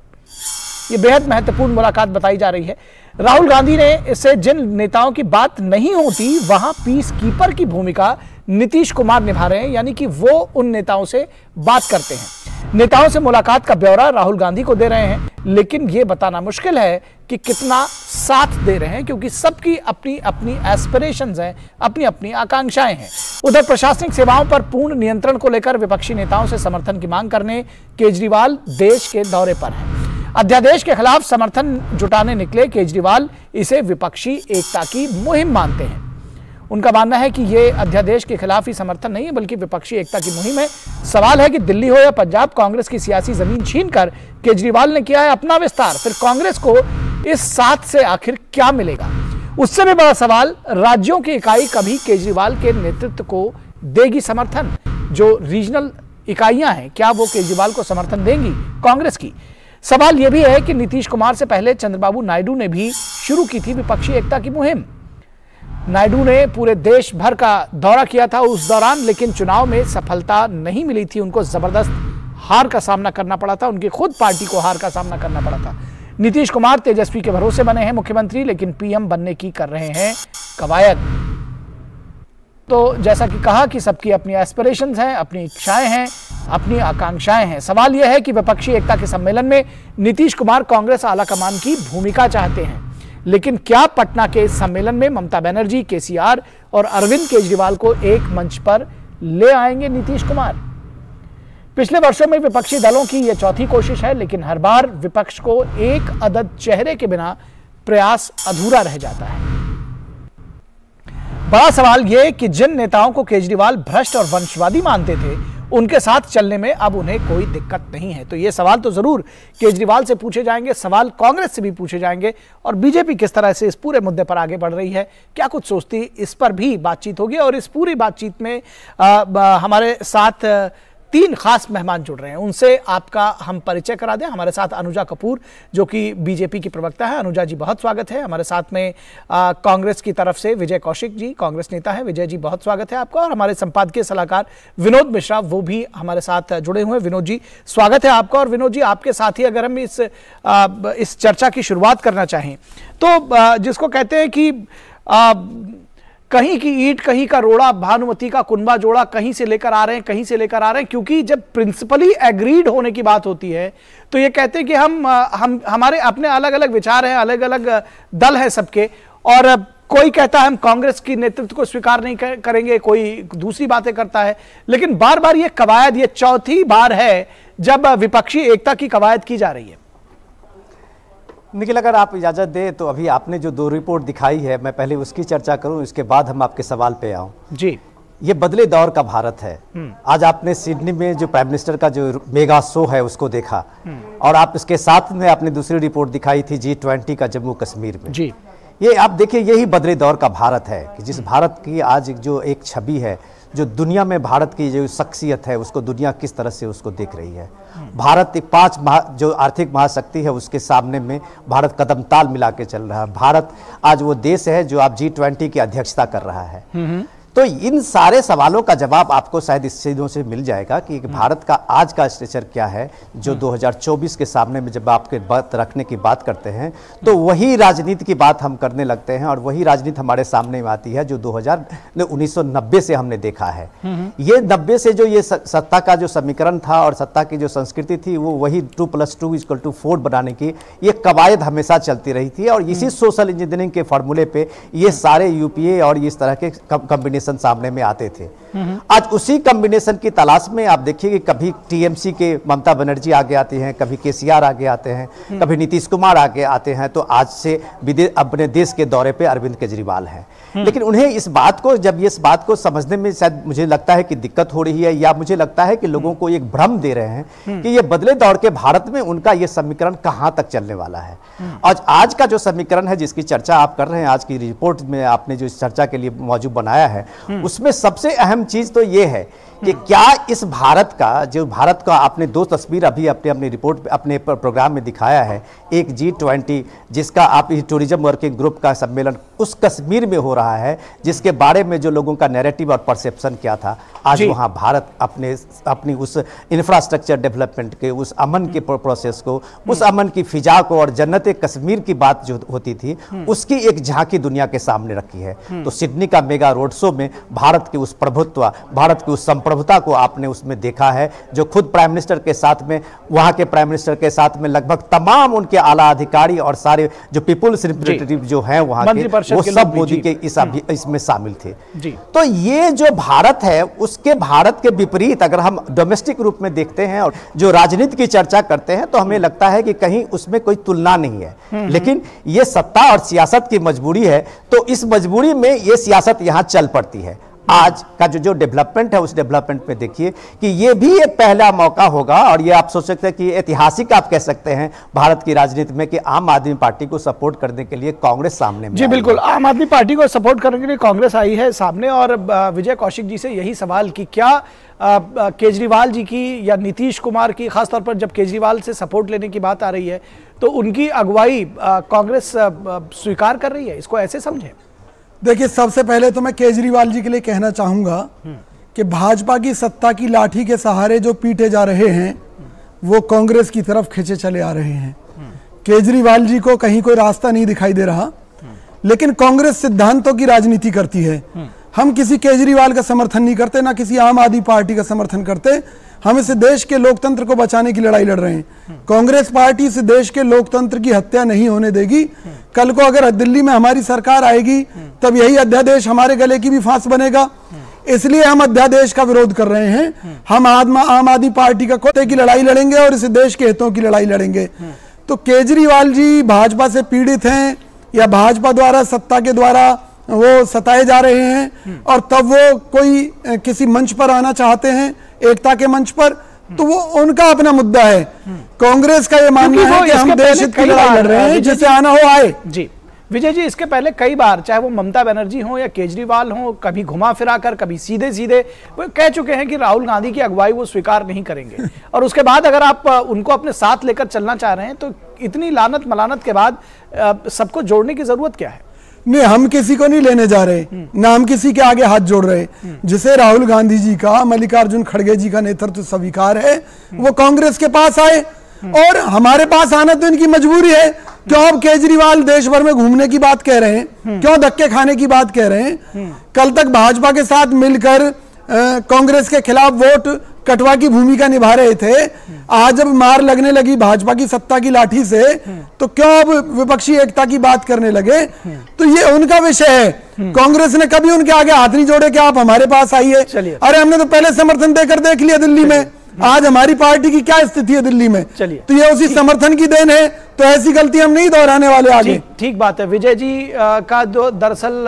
ये बेहद महत्वपूर्ण मुलाकात बताई जा रही है। राहुल गांधी ने इससे जिन नेताओं की बात नहीं होती वहां पीस कीपर की भूमिका नीतीश कुमार निभा रहे हैं, यानी कि वो उन नेताओं से बात करते हैं। नेताओं से मुलाकात का ब्यौरा राहुल गांधी को दे रहे हैं, लेकिन यह बताना मुश्किल है कि कितना साथ दे रहे हैं, क्योंकि सबकी अपनी अपनी एस्पिरेशंस हैं, अपनी अपनी आकांक्षाएं हैं। उधर प्रशासनिक सेवाओं पर पूर्ण नियंत्रण को लेकर विपक्षी नेताओं से समर्थन की मांग करने केजरीवाल देश के दौरे पर हैं। अध्यादेश के खिलाफ समर्थन जुटाने निकले केजरीवाल इसे विपक्षी एकता की मुहिम मानते हैं। उनका मानना है कि यह अध्यादेश के खिलाफ ही समर्थन नहीं है, बल्कि विपक्षी एकता की मुहिम है। सवाल है कि दिल्ली हो या पंजाब, कांग्रेस की सियासी जमीन छीनकर केजरीवाल ने किया है अपना विस्तार। फिर कांग्रेस को इस साथ से आखिर क्या मिलेगा? उससे भी बड़ा सवाल, राज्यों की इकाई कभी केजरीवाल के नेतृत्व को देगी समर्थन? जो रीजनल इकाइयां हैं, क्या वो केजरीवाल को समर्थन देंगी कांग्रेस की? सवाल यह भी है कि नीतीश कुमार से पहले चंद्रबाबू नायडू ने भी शुरू की थी विपक्षी एकता की मुहिम। नायडू ने पूरे देश भर का दौरा किया था उस दौरान, लेकिन चुनाव में सफलता नहीं मिली थी। उनको जबरदस्त हार का सामना करना पड़ा था, उनकी खुद पार्टी को हार का सामना करना पड़ा था। नीतीश कुमार तेजस्वी के भरोसे बने हैं मुख्यमंत्री, लेकिन पीएम बनने की कर रहे हैं कवायद। तो जैसा कि कहा कि सबकी अपनी एस्पिरेशंस हैं, अपनी इच्छाएं हैं, अपनी आकांक्षाएं हैं। सवाल यह है कि विपक्षी एकता के सम्मेलन में नीतीश कुमार कांग्रेस आलाकमान की भूमिका चाहते हैं, लेकिन क्या पटना के इस सम्मेलन में ममता बनर्जी, केसीआर और अरविंद केजरीवाल को एक मंच पर ले आएंगे नीतीश कुमार? पिछले वर्षों में विपक्षी दलों की यह चौथी कोशिश है, लेकिन हर बार विपक्ष को एक अदद चेहरे के बिना प्रयास अधूरा रह जाता है। बड़ा सवाल यह कि जिन नेताओं को केजरीवाल भ्रष्ट और वंशवादी मानते थे, उनके साथ चलने में अब उन्हें कोई दिक्कत नहीं है। तो ये सवाल तो जरूर केजरीवाल से पूछे जाएंगे, सवाल कांग्रेस से भी पूछे जाएंगे, और बीजेपी किस तरह से इस पूरे मुद्दे पर आगे बढ़ रही है, क्या कुछ सोचती, इस पर भी बातचीत होगी। और इस पूरी बातचीत में हमारे साथ 3 खास मेहमान जुड़ रहे हैं, उनसे आपका हम परिचय करा दें। हमारे साथ अनुजा कपूर, जो कि बीजेपी की प्रवक्ता है। अनुजा जी, बहुत स्वागत है। हमारे साथ में कांग्रेस की तरफ से विजय कौशिक जी, कांग्रेस नेता है। विजय जी, बहुत स्वागत है आपका। और हमारे संपादकीय सलाहकार विनोद मिश्रा, वो भी हमारे साथ जुड़े हुए हैं। विनोद जी, स्वागत है आपका। और विनोद जी, आपके साथ ही अगर हम इस चर्चा की शुरुआत करना चाहें, तो जिसको कहते हैं कि कहीं की ईंट कहीं का रोड़ा, भानुमति का कुनबा जोड़ा, कहीं से लेकर आ रहे हैं, कहीं से लेकर आ रहे हैं। क्योंकि जब प्रिंसिपली एग्रीड होने की बात होती है, तो ये कहते हैं कि हम हमारे अपने अलग अलग विचार हैं, अलग अलग दल हैं सबके, और कोई कहता है हम कांग्रेस की नेतृत्व को स्वीकार नहीं करेंगे, कोई दूसरी बातें करता है। लेकिन बार बार ये कवायद, ये चौथी बार है जब विपक्षी एकता की कवायद की जा रही है। निखिल, अगर आप इजाज़त दें तो अभी आपने जो 2 रिपोर्ट दिखाई है, मैं पहले उसकी चर्चा करूं, इसके बाद हम आपके सवाल पे आऊं। जी, ये बदले दौर का भारत है। आज आपने सिडनी में जो प्राइम मिनिस्टर का जो मेगा शो है उसको देखा, और आप इसके साथ में आपने दूसरी रिपोर्ट दिखाई थी G20 का जम्मू कश्मीर में। जी, ये आप देखिए, यही बदले दौर का भारत है कि जिस भारत की आज जो एक छवि है, जो दुनिया में भारत की जो शख्सियत है, उसको दुनिया किस तरह से उसको देख रही है। भारत एक 5 जो आर्थिक महाशक्ति है उसके सामने में भारत कदम ताल मिला के चल रहा है। भारत आज वो देश है जो आप G20 की अध्यक्षता कर रहा है। तो इन सारे सवालों का जवाब आपको शायद इस चीज़ों से मिल जाएगा कि भारत का आज का स्ट्रक्चर क्या है, जो 2024 के सामने में जब आपके बात रखने की बात करते हैं, तो वही राजनीति की बात हम करने लगते हैं, और वही राजनीति हमारे सामने में आती है जो 1990 से हमने देखा है। ये 90 से जो ये सत्ता का जो समीकरण था और सत्ता की जो संस्कृति थी, वो वही 2+2=4 बनाने की ये कवायद हमेशा चलती रही थी। और इसी सोशल इंजीनियरिंग के फॉर्मूले पे ये सारे यूपीए और इस तरह के कॉम्बिनेशन सामने में आते थे। आज उसी कॉम्बिनेशन की तलाश में आप देखिए कि कभी टीएमसी के ममता बनर्जी आगे आते हैं, कभी केसीआर आगे आते हैं, कभी नीतीश कुमार आगे आते हैं, तो आज से अपने देश के दौरे पे अरविंद केजरीवाल हैं। लेकिन उन्हें इस बात को समझने में शायद मुझे लगता है कि दिक्कत हो रही है, या मुझे लगता है कि लोगों को एक भ्रम दे रहे हैं कि ये बदले दौर के भारत में उनका ये समीकरण कहां तक चलने वाला है। आज का जो समीकरण है जिसकी चर्चा आप कर रहे हैं, आज की रिपोर्ट में आपने जो इस चर्चा के लिए मौजू बनाया है, उसमें सबसे अहम चीज तो ये है कि क्या इस भारत का आपने दो तस्वीर अभी अपने रिपोर्ट अपने प्रोग्राम में दिखाया है, एक G20 जिसका आप टूरिज्म वर्किंग ग्रुप का सम्मेलन उस कश्मीर में हो रहा है, जिसके बारे में जो लोगों का नैरेटिव और परसेप्शन क्या था, आज वहां भारत अपनी उस इंफ्रास्ट्रक्चर डेवलपमेंट के, उस अमन के प्रोसेस को, उस अमन की फिजा को और जन्नत कश्मीर की बात जो होती थी उसकी एक झांकी दुनिया के सामने रखी है। तो सिडनी का मेगा रोड शो में भारत के उस प्रभुत्व, भारत की उस संप्रभुता को आपने उसमें देखा है, जो खुद प्राइम मिनिस्टर के साथ में, वहां के प्राइम मिनिस्टर के साथ में लगभग तमाम उनके आला अधिकारी और सारे जो पीपुल्स रिप्रेजेंटेटिव जो हैं वहां के, वो सब मोदी के इसमें शामिल थे। तो ये जो भारत है उसके भारत के विपरीत अगर हम डोमेस्टिक रूप में देखते हैं और जो राजनीति की चर्चा करते हैं, तो हमें लगता है कि कहीं उसमें कोई तुलना नहीं है। लेकिन ये सत्ता और सियासत की मजबूरी है, तो इस मजबूरी में ये सियासत यहां चल पड़ती है। आज का जो डेवलपमेंट है उस डेवलपमेंट में देखिए कि ये भी एक पहला मौका होगा, और ये आप सोच सकते हैं कि ऐतिहासिक आप कह सकते हैं भारत की राजनीति में, कि आम आदमी पार्टी को सपोर्ट करने के लिए कांग्रेस सामने में। जी बिल्कुल, आम आदमी पार्टी को सपोर्ट करने के लिए कांग्रेस आई है सामने। और विजय कौशिक जी से यही सवाल कि क्या केजरीवाल जी की या नीतीश कुमार की, खासतौर पर जब केजरीवाल से सपोर्ट लेने की बात आ रही है, तो उनकी अगुवाई कांग्रेस स्वीकार कर रही है, इसको ऐसे समझे? देखिए, सबसे पहले तो मैं केजरीवाल जी के लिए कहना चाहूंगा कि भाजपा की सत्ता की लाठी के सहारे जो पीटे जा रहे हैं वो कांग्रेस की तरफ खींचे चले आ रहे हैं। केजरीवाल जी को कहीं कोई रास्ता नहीं दिखाई दे रहा, लेकिन कांग्रेस सिद्धांतों की राजनीति करती है। हम किसी केजरीवाल का समर्थन नहीं करते, ना किसी आम आदमी पार्टी का समर्थन करते। हम इस देश के लोकतंत्र को बचाने की लड़ाई लड़ रहे हैं। कांग्रेस पार्टी इस देश के लोकतंत्र की हत्या नहीं होने देगी। कल को अगर दिल्ली में हमारी सरकार आएगी तब यही अध्यादेश हमारे गले की भी फांस बनेगा। इसलिए हम अध्यादेश का विरोध कर रहे हैं। हम आम आदमी पार्टी का कोटे की लड़ाई लड़ेंगे और इस देश के हितों की लड़ाई लड़ेंगे। तो केजरीवाल जी भाजपा से पीड़ित हैं या भाजपा द्वारा, सत्ता के द्वारा वो सताए जा रहे हैं, और तब वो कोई किसी मंच पर आना चाहते हैं, एकता के मंच पर, तो वो उनका अपना मुद्दा है। कांग्रेस का ये मानना है कि हम देश हित की लड़ाई लड़ रहे हैं, जिसे आना हो आए। जी विजय जी, इसके पहले कई बार चाहे वो ममता बनर्जी हो या केजरीवाल हो, कभी घुमा फिरा कर, कभी सीधे सीधे वो कह चुके हैं कि राहुल गांधी की अगुवाई वो स्वीकार नहीं करेंगे। और उसके बाद अगर आप उनको अपने साथ लेकर चलना चाह रहे हैं, तो इतनी लानत मलानत के बाद सबको जोड़ने की जरूरत क्या है? नहीं, हम किसी को नहीं लेने जा रहे, ना हम किसी के आगे हाथ जोड़ रहे। जिसे राहुल गांधी जी का, मल्लिकार्जुन खड़गे जी का नेतृत्व स्वीकार है, वो कांग्रेस के पास आए, और हमारे पास आना तो इनकी मजबूरी है। क्यों अब केजरीवाल देश भर में घूमने की बात कह रहे हैं, क्यों धक्के खाने की बात कह रहे हैं? कल तक भाजपा के साथ मिलकर कांग्रेस के खिलाफ वोट कटवा की भूमिका निभा रहे थे। आज जब मार लगने लगी भाजपा की सत्ता की लाठी से, तो क्यों अब विपक्षी एकता की बात करने लगे? तो ये उनका विषय है। कांग्रेस ने कभी उनके आगे हाथ नहीं जोड़े कि आप हमारे पास आइए। अरे हमने तो पहले समर्थन देकर देख लिया दिल्ली में, आज हमारी पार्टी की क्या स्थिति है दिल्ली में। तो ये उसी समर्थन की देन है, तो ऐसी गलती हम नहीं दोहराने वाले आगे। ठीक बात है। विजय जी का जो दरअसल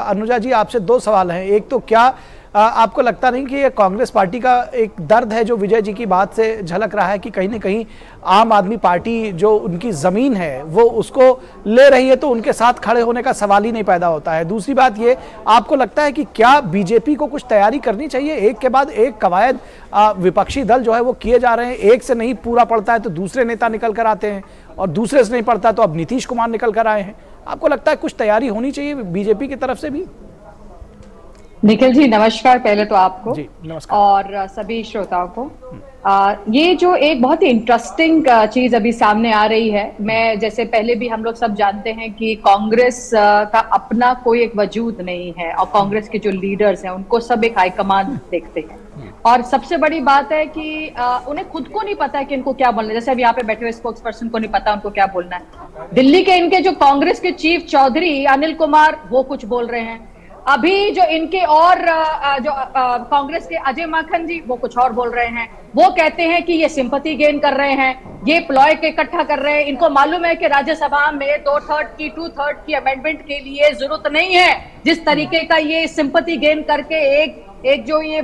अनुजा जी आपसे दो सवाल हैं। एक तो क्या आपको लगता नहीं कि ये कांग्रेस पार्टी का एक दर्द है जो विजय जी की बात से झलक रहा है कि कहीं ना कहीं आम आदमी पार्टी जो उनकी जमीन है वो उसको ले रही है, तो उनके साथ खड़े होने का सवाल ही नहीं पैदा होता है। दूसरी बात ये, आपको लगता है कि क्या बीजेपी को कुछ तैयारी करनी चाहिए? एक के बाद एक कवायद विपक्षी दल जो है वो किए जा रहे हैं, एक से नहीं पूरा पड़ता है तो दूसरे नेता निकल कर आते हैं, और दूसरे से नहीं पड़ता तो अब नीतीश कुमार निकल कर आए हैं। आपको लगता है कुछ तैयारी होनी चाहिए बीजेपी की तरफ से भी? निखिल जी नमस्कार, पहले तो आपको जी, नमस्कार। और सभी श्रोताओं को। ये जो एक बहुत ही इंटरेस्टिंग चीज अभी सामने आ रही है, मैं जैसे पहले भी हम लोग सब जानते हैं कि कांग्रेस का अपना कोई एक वजूद नहीं है, और कांग्रेस के जो लीडर्स हैं उनको सब एक हाईकमान देखते हैं। और सबसे बड़ी बात है कि उन्हें खुद को नहीं पता है कि इनको क्या बोलना है। जैसे अब यहाँ पे बैठे हुए स्पोक्स पर्सन को नहीं पता उनको क्या बोलना है। दिल्ली के इनके जो कांग्रेस के चीफ चौधरी अनिल कुमार, वो कुछ बोल रहे हैं। अभी जो इनके और जो कांग्रेस के अजय माकन जी वो कुछ और बोल रहे हैं। वो कहते हैं कि ये सिंपैथी गेन कर रहे हैं, ये प्लॉय के इकट्ठा कर रहे हैं। इनको मालूम है कि राज्यसभा में 2/3 की अमेंडमेंट के लिए जरूरत नहीं है। जिस तरीके का ये सिंपैथी गेन करके एक जो ये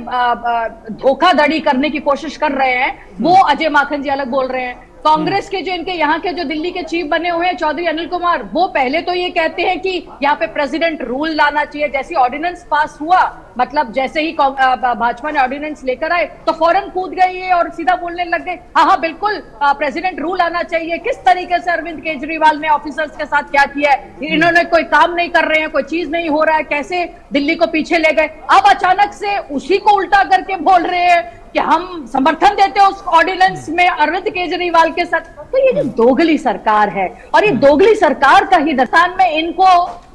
धोखाधड़ी करने की कोशिश कर रहे हैं, वो अजय माकन जी अलग बोल रहे हैं। कांग्रेस के जो इनके यहाँ के जो दिल्ली के चीफ बने हुए हैं चौधरी अनिल कुमार, वो पहले तो ये कहते हैं कि यहाँ पे प्रेसिडेंट रूल लाना चाहिए। जैसे ऑर्डिनेंस पास हुआ, मतलब जैसे ही भाजपा ने ऑर्डिनेंस लेकर आए तो फौरन कूद गए ये और सीधा बोलने लग गए हाँ बिल्कुल प्रेसिडेंट रूल आना चाहिए। किस तरीके से अरविंद केजरीवाल ने ऑफिसर्स के साथ क्या किया है, इन्होंने कोई काम नहीं कर रहे हैं, कोई चीज नहीं हो रहा है, कैसे दिल्ली को पीछे ले गए। अब अचानक से उसी को उल्टा करके बोल रहे हैं कि हम समर्थन देते हैं उस ऑर्डिनेंस में अरविंद केजरीवाल के साथ। तो ये जो दोगली सरकार है, और ये दोगली सरकार का ही हिंदुस्तान में इनको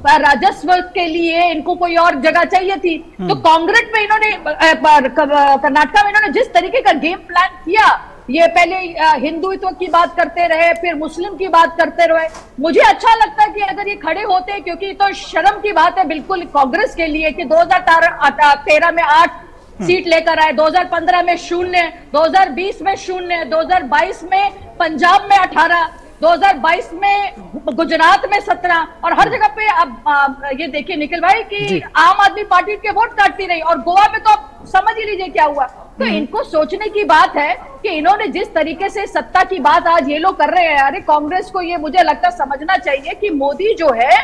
राजस्व के लिए इनको कोई और जगह चाहिए थी। तो कांग्रेस में इन्होंने कर्नाटका में इन्होंने जिस तरीके का गेम प्लान किया, ये पहले हिंदुत्व की बात करते रहे, फिर मुस्लिम की बात करते रहे। मुझे अच्छा लगता है कि अगर ये खड़े होते, क्योंकि तो शर्म की बात है बिल्कुल कांग्रेस के लिए कि 2013 में 8 सीट लेकर आए, 2015 में 0, 2020 में 0, 2022 में पंजाब में 18, 2022 में गुजरात में 17, और हर जगह पे अब ये देखिए निखिल भाई कि आम आदमी पार्टी के वोट काटती रही। और गोवा में तो आप समझ ही लीजिए क्या हुआ। तो इनको सोचने की बात है कि इन्होंने जिस तरीके से सत्ता की बात आज ये लोग कर रहे हैं, अरे कांग्रेस को ये मुझे लगता समझना चाहिए कि मोदी जो है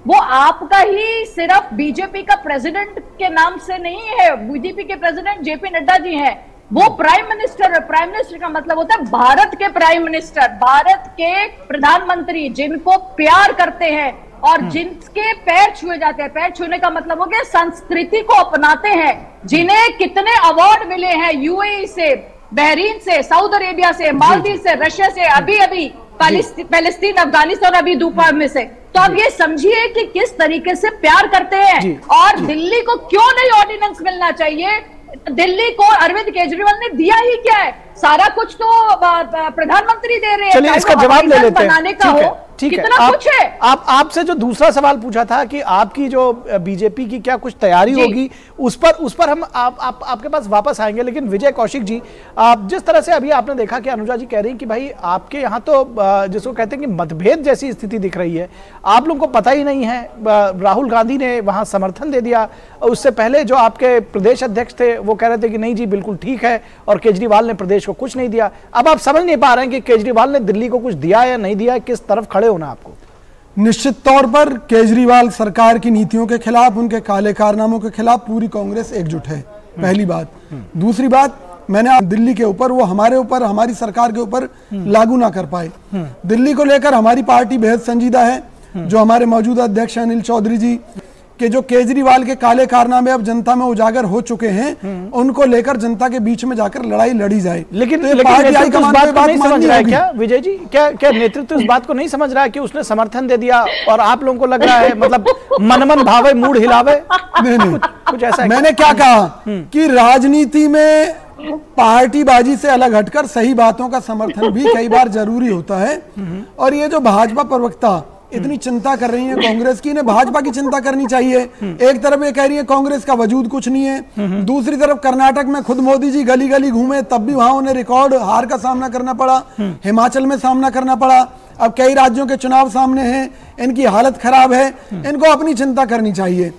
वो आपका ही सिर्फ बीजेपी का प्रेसिडेंट के नाम से नहीं है। बीजेपी के प्रेसिडेंट जेपी नड्डा जी हैं, वो प्राइम मिनिस्टर है। प्राइम मिनिस्टर का मतलब होता है भारत के प्राइम मिनिस्टर, भारत के प्रधानमंत्री, जिनको प्यार करते हैं और जिनके पैर छुए जाते हैं। पैर छूने का मतलब हो गया संस्कृति को अपनाते हैं, जिन्हें कितने अवार्ड मिले हैं यूएई से, बहरीन से, सऊदी अरेबिया से, मालदीव से, रशिया से, अभी पैलेस्तीन, अफगानिस्तान, अभी दोपहर में से। तो अब ये समझिए कि किस तरीके से प्यार करते हैं। और दिल्ली को क्यों नहीं ऑर्डिनेंस मिलना चाहिए? दिल्ली को अरविंद केजरीवाल ने दिया ही क्या है? सारा कुछ तो प्रधानमंत्री दे रहे हैं। चलिए इसका जवाब ले लेते हैं। ठीक है, कितना कुछ है। आपसे जो दूसरा सवाल पूछा था कि आपकी जो बीजेपी की क्या कुछ तैयारी होगी, उस पर हम आपके पास वापस आएंगे। लेकिन विजय कौशिक जी, जिस तरह से अभी आपने देखा कि अनुजा जी कह रही हैं कि भाई आपके यहाँ तो जिसको कहते हैं कि मतभेद जैसी स्थिति दिख रही है, आप लोगों को पता ही नहीं है। राहुल गांधी ने वहां समर्थन दे दिया, उससे पहले जो आपके प्रदेश अध्यक्ष थे वो कह रहे थे कि नहीं जी बिल्कुल ठीक है, और केजरीवाल ने प्रदेश को कुछ नहीं दिया। अब आप समझ नहीं पा रहे हैं कि केजरीवाल ने दिल्ली को कुछ दिया या नहीं दिया, किस तरफ खड़े होना आपको? निश्चित तौर पर केजरीवाल सरकार की नीतियों के खिलाफ, उनके काले कारनामों के खिलाफ पूरी कांग्रेस एकजुट है, पहली बात। दूसरी बात, मैंने दिल्ली के ऊपर, वो हमारे ऊपर, हमारी सरकार के ऊपर लागू ना कर पाए। दिल्ली को लेकर हमारी पार्टी बेहद संजीदा है। जो हमारे मौजूदा अध्यक्ष अनिल चौधरी जी के जो केजरीवाल के काले कारनामे अब जनता में उजागर हो चुके हैं, उनको लेकर जनता के बीच में जाकर लड़ाई लड़ी जाए। लेकिन पार्टी हाईकमान पे बात नहीं समझ रहा है क्या विजय जी? क्या नेतृत्व इस बात को नहीं समझ रहा है कि उसने समर्थन दे दिया और आप लोगों को लग रहा है मतलब मन भावे मूड हिलावे? नहीं, कुछ ऐसा। मैंने क्या कहा कि राजनीति में पार्टीबाजी से अलग हटकर सही बातों का समर्थन भी कई बार जरूरी होता है। और ये जो भाजपा प्रवक्ता इतनी चिंता कर रही है कांग्रेस की, इन्हें भाजपा की चिंता करनी चाहिए। एक तरफ ये कह रही है कांग्रेस का वजूद कुछ नहीं है, दूसरी तरफ कर्नाटक में खुद मोदी जी गली गली घूमे, तब भी वहां उन्हें रिकॉर्ड हार का सामना करना पड़ा, हिमाचल में सामना करना पड़ा, अब कई राज्यों के चुनाव सामने हैं, इनकी हालत खराब है, इनको अपनी चिंता करनी चाहिए।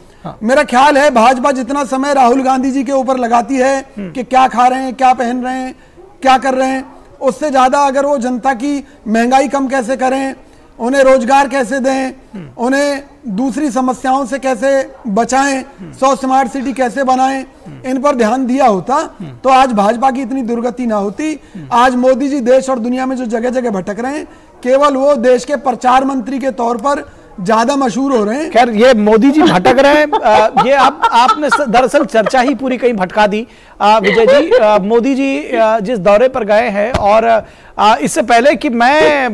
मेरा ख्याल है भाजपा जितना समय राहुल गांधी जी के ऊपर लगाती है कि क्या खा रहे हैं, क्या पहन रहे हैं, क्या कर रहे हैं, उससे ज्यादा अगर वो जनता की महंगाई कम कैसे करें, उन्हें रोजगार कैसे दें, उन्हें दूसरी समस्याओं से कैसे बचाएं, 100 स्मार्ट सिटी कैसे बनाएं, इन पर ध्यान दिया होता तो आज भाजपा की इतनी दुर्गति ना होती। आज मोदी जी देश और दुनिया में जो जगह जगह भटक रहे हैं, केवल वो देश के प्रचार मंत्री के तौर पर ज्यादा मशहूर हो रहे हैं। खैर ये मोदी जी भटक रहे हैं, ये आपने दरअसल चर्चा ही पूरी कहीं भटका दी। विजय जी, मोदी जी जिस दौरे पर गए हैं और इससे पहले कि मैं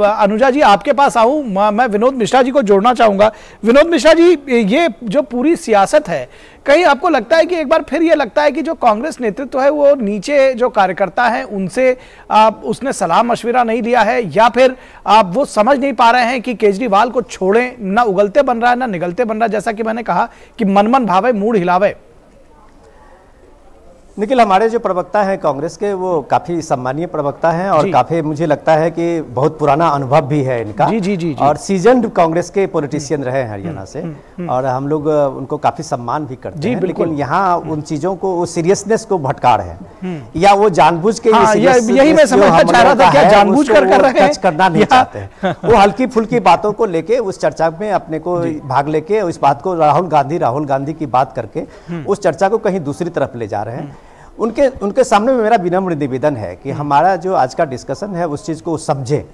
अनुजा जी आपके पास आऊं, मैं विनोद मिश्रा जी को जोड़ना चाहूंगा। विनोद मिश्रा जी, ये जो पूरी सियासत है, कहीं आपको लगता है कि एक बार फिर ये लगता है कि जो कांग्रेस नेतृत्व है वो नीचे जो कार्यकर्ता है उनसे उसने सलाह मशविरा नहीं लिया है, या फिर वो समझ नहीं पा रहे हैं कि केजरीवाल को छोड़ें, ना उगलते बन रहा है ना निगलते बन रहा है, जैसा कि मैंने कहा कि मन भावे मूड हिलावे। निखिल, हमारे जो प्रवक्ता हैं कांग्रेस के वो काफी सम्मानीय प्रवक्ता हैं और काफी मुझे लगता है कि बहुत पुराना अनुभव भी है इनका। जी। और सीजन्ड कांग्रेस के पॉलिटिशियन रहे हैं हरियाणा से, और हम लोग उनको काफी सम्मान भी करते हैं। लेकिन यहाँ उन चीजों को, वो सीरियसनेस को भटका रहे हैं, या वो जानबूझ के यही मैं समझना चाह रहा था, क्या जानबूझ कर रहे हैं, टच करना नहीं चाहते हैं। वो हल्की फुल्की बातों को लेके उस चर्चा में अपने को भाग लेके इस बात को राहुल गांधी की बात करके उस चर्चा को कहीं दूसरी तरफ ले जा रहे हैं। उनके सामने में मेरा विनम्र निवेदन है कि हमारा जो आज का डिस्कशन है उस चीज को समझे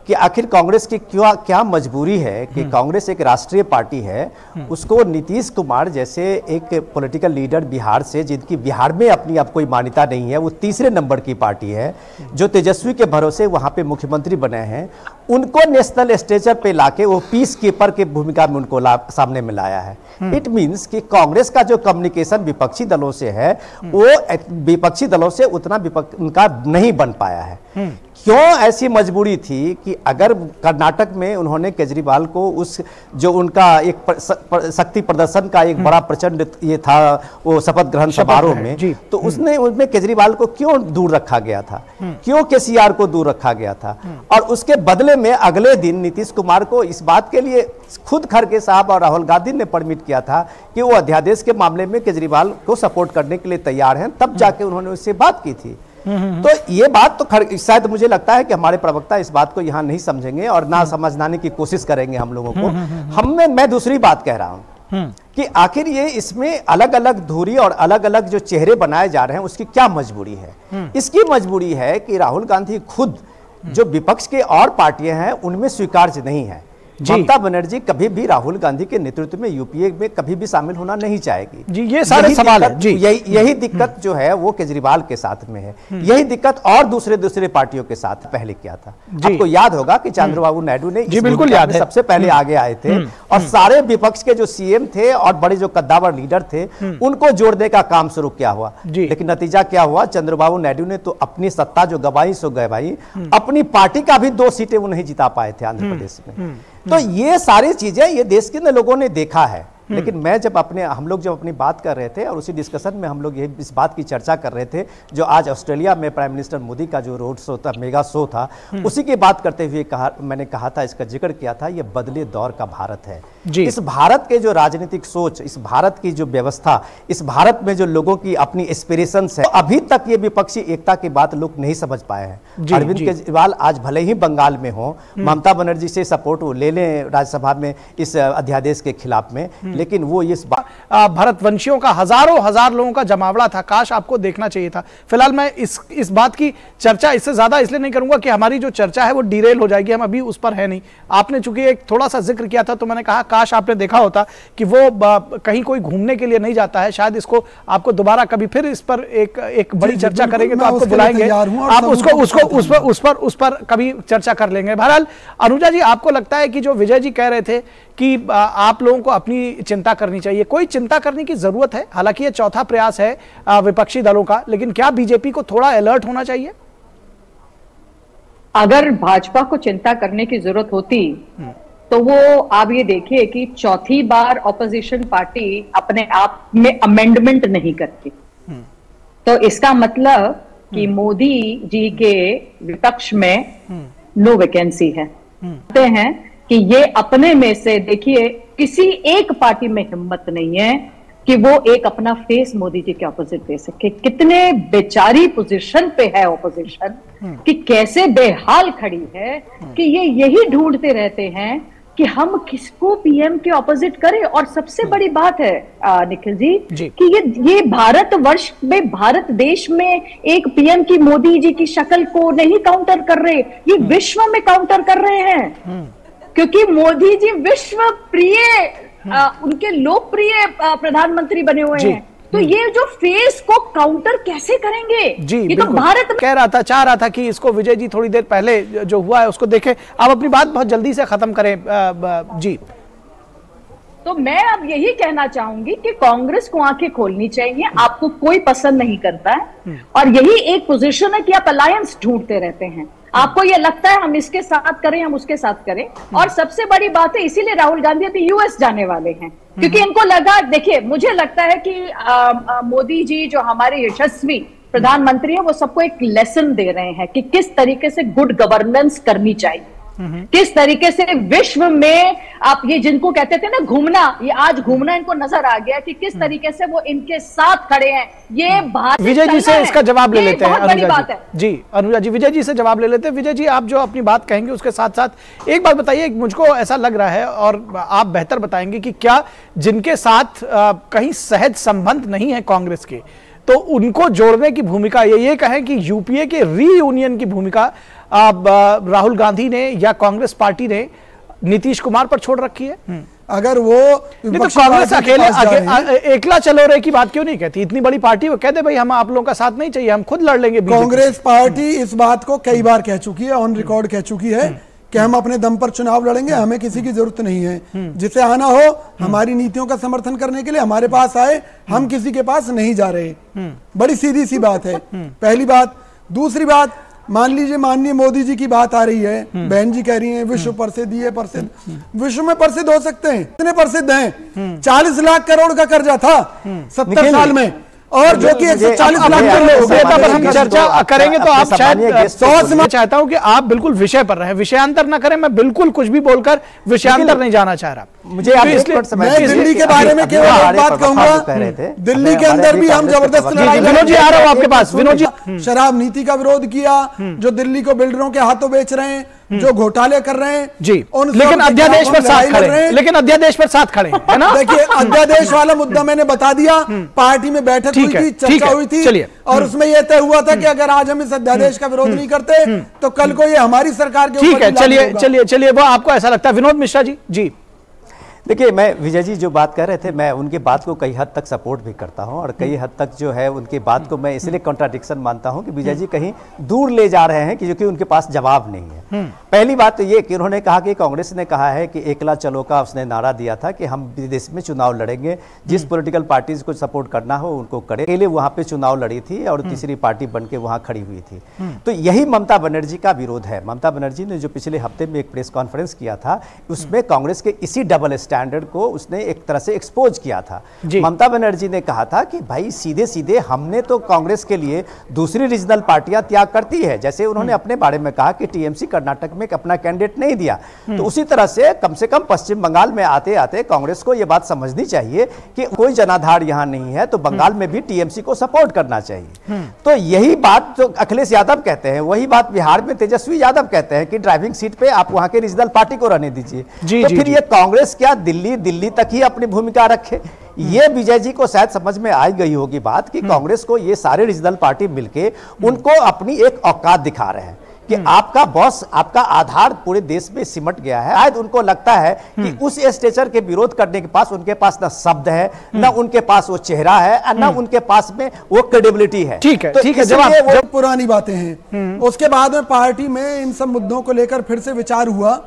कि आखिर कांग्रेस की क्या मजबूरी है कि कांग्रेस एक राष्ट्रीय पार्टी है, उसको नीतीश कुमार जैसे एक पॉलिटिकल लीडर बिहार से, जिनकी बिहार में अपनी अब कोई मान्यता नहीं है, वो तीसरे नंबर की पार्टी है, जो तेजस्वी के भरोसे वहां पे मुख्यमंत्री बने हैं, उनको नेशनल स्टेज पे लाके वो पीस कीपर के भूमिका में उनको सामने में लाया है। इट मीन्स कि कांग्रेस का जो कम्युनिकेशन विपक्षी दलों से है वो विपक्षी दलों से उतना उनका नहीं बन पाया है। क्यों ऐसी मजबूरी थी कि अगर कर्नाटक में उन्होंने केजरीवाल को उस जो उनका एक शक्ति प्रदर्शन का एक बड़ा प्रचंड ये था वो शपथ ग्रहण समारोह में, तो उसमें केजरीवाल को क्यों दूर रखा गया था, क्यों केसीआर को दूर रखा गया था, और उसके बदले में अगले दिन नीतीश कुमार को इस बात के लिए खुद खड़गे साहब और राहुल गांधी ने परमिट किया था कि वो अध्यादेश के मामले में केजरीवाल को सपोर्ट करने के लिए तैयार हैं, तब जाके उन्होंने उससे बात की थी। तो ये बात तो शायद मुझे लगता है कि हमारे प्रवक्ता इस बात को यहाँ नहीं समझेंगे और ना समझाने की कोशिश करेंगे हम लोगों को। मैं दूसरी बात कह रहा हूँ कि आखिर ये इसमें अलग अलग धुरी और अलग अलग जो चेहरे बनाए जा रहे हैं उसकी क्या मजबूरी है। इसकी मजबूरी है कि राहुल गांधी खुद जो विपक्ष के और पार्टियां हैं उनमें स्वीकार्य नहीं है। ममता बनर्जी कभी भी राहुल गांधी के नेतृत्व में यूपीए में कभी भी शामिल होना नहीं चाहेगी। जी, ये सारे सवाल है। जी, यही दिक्कत जो है वो केजरीवाल के साथ में है। यही दिक्कत और दूसरे पार्टियों के साथ पहले किया था। आपको याद होगा कि चंद्रबाबू नायडू ने बिल्कुल याद है, सबसे पहले आगे आए थे और सारे विपक्ष के जो सीएम थे और बड़े जो कद्दावर लीडर थे उनको जोड़ने का काम शुरू किया हुआ। लेकिन नतीजा क्या हुआ, चंद्रबाबू नायडू ने तो अपनी सत्ता जो गवाई सो गवाई, अपनी पार्टी का भी 2 सीटें वो नहीं जिता पाए थे आंध्र प्रदेश में। तो ये सारी चीजें ये देश के लोगों ने देखा है। लेकिन मैं जब हम लोग अपनी बात कर रहे थे और उसी डिस्कशन में हम लोग इस बात की चर्चा कर रहे थे जो आज ऑस्ट्रेलिया में प्राइम मिनिस्टर मोदी का जो रोड शो था, मेगा शो था, उसी की बात करते हुए मैंने कहा था, इसका जिक्र किया था, ये बदले दौर का भारत है। इस भारत के जो राजनीतिक सोच, इस भारत की जो व्यवस्था, इस भारत में जो लोगों की अपनी एस्पिरेशंस है, अभी तक ये विपक्षी एकता की बात लोग नहीं समझ पाए हैं। अरविंद केजरीवाल आज भले ही बंगाल में हो, ममता बनर्जी से सपोर्ट वो ले लें राज्यसभा में इस अध्यादेश के खिलाफ में, लेकिन वो इस भारतवंशियों का हजार लोगों का जमावड़ा था। काश आपको देखना चाहिए था। फिलहाल मैं इस बात की चर्चा इससे ज्यादा इसलिए नहीं करूंगा कि हमारी जो चर्चा है वो डिरेल हो जाएगी, हम अभी उस पर है नहीं। आपने चूंकि एक थोड़ा सा जिक्र किया था तो मैंने कहा काश आपने देखा होता कि वो कहीं कोई घूमने के लिए नहीं जाता है। शायद इसको आपको दोबारा कभी फिर इस पर एक बड़ी चर्चा करेंगे तो आपको बुलाएंगे, आप उस पर कभी चर्चा कर लेंगे। बहरहाल अनुजा जी, आपको लगता है कि जो विजय जी कह रहे थे कि आप लोगों को अपनी चिंता करनी चाहिए, कोई चिंता करने की जरूरत है? हालांकि ये चौथा प्रयास है विपक्षी दलों का, लेकिन क्या बीजेपी को थोड़ा अलर्ट होना चाहिए? अगर भाजपा को चिंता करने की जरूरत होती तो वो आप ये देखिए कि चौथी बार ऑपोजिशन पार्टी अपने आप में अमेंडमेंट नहीं करती। तो इसका मतलब कि मोदी जी के विपक्ष में नो वैकेंसी है। कहते हैं कि ये अपने में से देखिए किसी एक पार्टी में हिम्मत नहीं है कि वो एक अपना फेस मोदी जी के ऑपोजिट दे सके। कितने बेचारी पोजीशन पे है ऑपोजिशन, कि कैसे बेहाल खड़ी है कि ये यही ढूंढते रहते हैं कि हम किसको पीएम के ऑपोजिट करें। और सबसे बड़ी बात है निखिल जी कि ये भारतवर्ष में, भारत देश में एक पीएम की मोदी जी की शक्ल को नहीं काउंटर कर रहे, ये विश्व में काउंटर कर रहे हैं, क्योंकि मोदी जी विश्व प्रिय, उनके लोकप्रिय प्रधानमंत्री बने हुए हैं। तो ये जो फेस को काउंटर कैसे करेंगे? जी ये तो भारत कह रहा था, चाह रहा था कि इसको विजय जी थोड़ी देर पहले जो हुआ है उसको देखें। आप अपनी बात बहुत जल्दी से खत्म करें जी। तो मैं अब यही कहना चाहूंगी कि कांग्रेस को आंखें खोलनी चाहिए। आपको कोई पसंद नहीं करता है और यही एक पोजीशन है कि आप अलायंस ढूंढते रहते हैं। आपको ये लगता है हम इसके साथ करें, हम उसके साथ करें। और सबसे बड़ी बात है, इसीलिए राहुल गांधी अभी यूएस जाने वाले हैं, क्योंकि इनको लगा, देखिए मुझे लगता है कि मोदी जी जो हमारे यशस्वी प्रधानमंत्री हैं वो सबको एक लेसन दे रहे हैं कि किस तरीके से गुड गवर्नेंस करनी चाहिए, किस तरीके से विश्व में आप ये जिनको कहते थे ना घूमना, ये आज घूमना इनको नजर आ गया कि किस तरीके से वो इनके साथ खड़े हैं। ये भारत विजय जी से इसका जवाब ले लेते हैं अनुजा जी। अनुजा जी, विजय जी से जवाब ले लेते हैं। विजय जी, आप जो अपनी बात कहेंगे उसके साथ साथ एक बात बताइए, मुझको ऐसा लग रहा है और आप बेहतर बताएंगे कि क्या जिनके साथ कहीं सहज संबंध नहीं है कांग्रेस के, तो उनको जोड़ने की भूमिका, ये कहें कि यूपीए के रीयूनियन की भूमिका राहुल गांधी ने या कांग्रेस पार्टी ने नीतीश कुमार पर छोड़ रखी है? अगर वो नहीं तो कांग्रेस अकेले एकला चलो रे की बात क्यों नहीं कहती? इतनी बड़ी पार्टी वो कहते भाई हम आप लोगों का साथ नहीं चाहिए, हम खुद लड़ लेंगे। कांग्रेस पार्टी इस बात को कई बार कह चुकी है, ऑन रिकॉर्ड कह चुकी है कि हम अपने दम पर चुनाव लड़ेंगे, हमें किसी की जरूरत नहीं है। जिसे आना हो हमारी नीतियों का समर्थन करने के लिए हमारे पास आए, हम किसी के पास नहीं जा रहे। बड़ी सीधी सी बात है, पहली बात। दूसरी बात, मान लीजिए माननीय मोदी जी की बात आ रही है, बहन जी कह रही हैं विश्व प्रसिद्ध, ये प्रसिद्ध, विश्व में प्रसिद्ध हो सकते हैं, इतने प्रसिद्ध हैं। 40 लाख करोड़ का कर्जा था 70 साल में, और जो कि 140 लाख पर हम चर्चा करेंगे तो आप शायद 100 मैं चाहता हूं कि आप बिल्कुल विषय पर रहें, विषयांतर ना करें। मैं बिल्कुल कुछ भी बोलकर विषयांतर नहीं जाना चाह रहा। मुझे मैं दिल्ली के बारे में केवल एक बात कहूंगा, दिल्ली के अंदर भी हम जबरदस्त लड़ाई। विनोद जी आ रहा हूं आपके पास। विनोद जी, शराब नीति का विरोध किया, जो दिल्ली को बिल्डरों के हाथों बेच रहे हैं, जो घोटाले कर रहे हैं जी, लेकिन अध्यादेश पर साथ खड़े, लेकिन अध्यादेश पर साथ खड़े है ना। देखिए अध्यादेश वाला मुद्दा मैंने बता दिया, पार्टी में बैठक हुई थी, चर्चा हुई थी, और उसमें यह तय हुआ था कि अगर आज हम इस अध्यादेश का विरोध नहीं करते तो कल को ये हमारी सरकार के ठीक है। चलिए वो आपको ऐसा लगता है। विनोद मिश्रा जी। जी देखिए, मैं विजय जी जो बात कर रहे थे, मैं उनकी बात को कई हद तक सपोर्ट भी करता हूं और कई हद तक जो है उनकी बात को मैं इसलिए कॉन्ट्राडिक्शन मानता हूं कि विजय जी कहीं दूर ले जा रहे हैं कि जो कि उनके पास जवाब नहीं है। पहली बात तो ये कि उन्होंने कहा कि कांग्रेस ने कहा है कि एकला चलो का उसने नारा दिया था कि हम विदेश में चुनाव लड़ेंगे, जिस पॉलिटिकल पार्टीज को सपोर्ट करना हो उनको करे। अकेले वहां पे चुनाव लड़ी थी और तीसरी पार्टी बन के वहां खड़ी हुई थी। तो यही ममता बनर्जी का विरोध है। ममता बनर्जी ने जो पिछले हफ्ते में एक प्रेस कॉन्फ्रेंस किया था, उसमें कांग्रेस के इसी डबल स्टैंडर्ड को उसने एक तरह से एक्सपोज किया था। ममता बनर्जी ने कहा था कि भाई सीधे सीधे हमने तो कांग्रेस के लिए दूसरी रीजनल पार्टियां त्याग करती है, जैसे उन्होंने अपने बारे में कहा कि टीएमसी कर्नाटक में अपना कैंडिडेट नहीं दिया, तो उसी तरह से कम पश्चिम बंगाल में आते आते कांग्रेस को यह बात समझनी चाहिए कि कोई जनाधार यहां नहीं है, तो बंगाल में भी टीएमसी को सपोर्ट करना चाहिए। तो यही बात जो अखिलेश यादव कहते हैं, वही बात बिहार में तेजस्वी यादव कहते हैं कि ड्राइविंग सीट पे आप वहां के रीजनल पार्टी को रहने दीजिए। तो फिर ये कांग्रेस क्या दिल्ली तक ही अपनी भूमिका रखे? ये विजय जी को शायद समझ में आ गई होगी बात कि कांग्रेस को ये सारे रीजनल पार्टी मिलके उनको अपनी एक औकात दिखा रहे हैं कि आपका बॉस, आपका आधार पूरे देश में सिमट गया है। शायद उनको लगता है कि उस स्टेचर के विरोध करने के पास उनके पास ना शब्द है, ना उनके पास वो चेहरा है, ना उनके पास में वो क्रेडिबिलिटी है। ठीक है, तो ठीक है। जब पुरानी बातें हैं, उसके बाद में पार्टी में इन सब मुद्दों को लेकर फिर से विचार हुआ,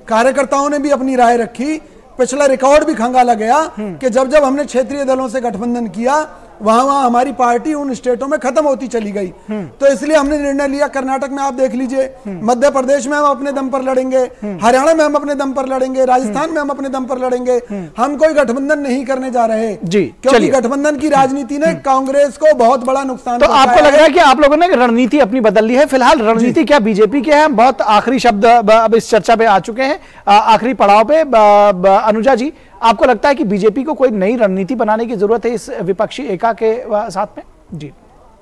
कार्यकर्ताओं ने भी अपनी राय रखी। पिछला रिकॉर्ड भी खंगाला गया कि जब जब हमने क्षेत्रीय दलों से गठबंधन किया, वहां हमारी पार्टी उन स्टेटों में खत्म होती चली गई। तो इसलिए हमने निर्णय लिया, कर्नाटक में आप देख लीजिए, मध्य प्रदेश में हम अपने दम पर लड़ेंगे, हरियाणा में हम अपने दम पर लड़ेंगे, राजस्थान में हम अपने दम पर लड़ेंगे। हम कोई गठबंधन नहीं करने जा रहे जी, क्योंकि गठबंधन की राजनीति ने कांग्रेस को बहुत बड़ा नुकसान। तो आपको लग रहा है कि आप लोगों ने रणनीति अपनी बदल ली है? फिलहाल रणनीति क्या बीजेपी के हैं? बहुत आखिरी शब्द अब इस चर्चा पे आ चुके हैं, आखिरी पड़ाव पे। अनुजा जी, आपको लगता है कि बीजेपी को कोई नई रणनीति बनाने की जरूरत है इस विपक्षी एका के साथ में? जी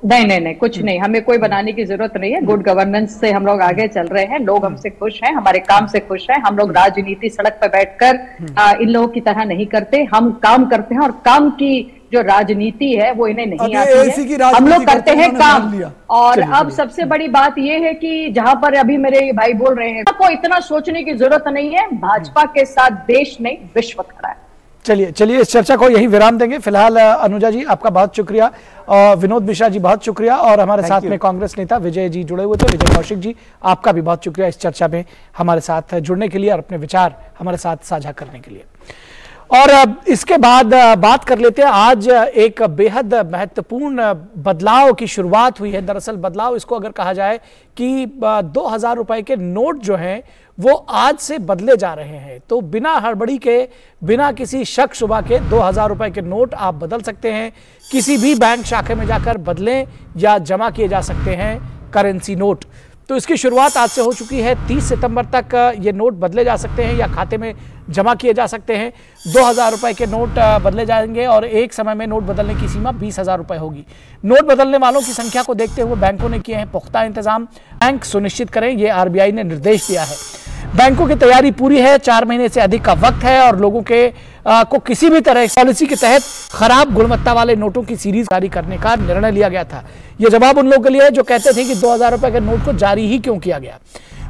नहीं, कुछ नहीं, हमें कोई बनाने की जरूरत नहीं है। गुड गवर्नेंस से हम लोग आगे चल रहे हैं, लोग हमसे खुश हैं, हमारे काम से खुश हैं। हम लोग राजनीति सड़क पर बैठकर इन लोगों की तरह नहीं करते, हम काम करते हैं और काम की जो राजनीति है वो इन्हें नहीं आती है। हम लोग करते हैं काम। और अब सबसे बड़ी बात ये है कि जहां पर अभी मेरे भाई बोल रहे हैं, को इतना सोचने की जरूरत नहीं है। भाजपा के साथ देश नहीं विश्व खड़ा है। चलिए इस चर्चा को यही विराम देंगे फिलहाल। अनुजा जी आपका बहुत शुक्रिया और विनोद मिश्रा जी बहुत शुक्रिया और हमारे साथ में कांग्रेस नेता विजय जी जुड़े हुए थे। विजय कौशिक जी आपका भी बहुत शुक्रिया इस चर्चा में हमारे साथ जुड़ने के लिए और अपने विचार हमारे साथ साझा करने के लिए। और इसके बाद बात कर लेते हैं, आज एक बेहद महत्वपूर्ण बदलाव की शुरुआत हुई है। दरअसल बदलाव इसको अगर कहा जाए कि 2000 रुपए के नोट जो हैं वो आज से बदले जा रहे हैं। तो बिना हड़बड़ी के, बिना किसी शक शुबा के 2000 रुपए के नोट आप बदल सकते हैं। किसी भी बैंक शाखा में जाकर बदलें या जमा किए जा सकते हैं करेंसी नोट। तो इसकी शुरुआत आज से हो चुकी है। 30 सितंबर तक ये नोट बदले जा सकते हैं या खाते में जमा किए जा सकते हैं। 2000 रुपए के नोट बदले जाएंगे और एक समय में नोट बदलने की सीमा 20,000 रुपए होगी। नोट बदलने वालों की संख्या को देखते हुए बैंकों ने किए हैं पुख्ता इंतजाम। बैंक सुनिश्चित करें, ये आरबीआई ने निर्देश दिया है। बैंकों की तैयारी पूरी है। 4 महीने से अधिक का वक्त है और लोगों के को किसी भी तरह पॉलिसी के तहत खराब गुणवत्ता वाले नोटों की सीरीज जारी करने का निर्णय लिया गया था। यह जवाब उन लोगों के लिए है जो कहते थे कि 2000 रुपए के नोट को जारी ही क्यों किया गया।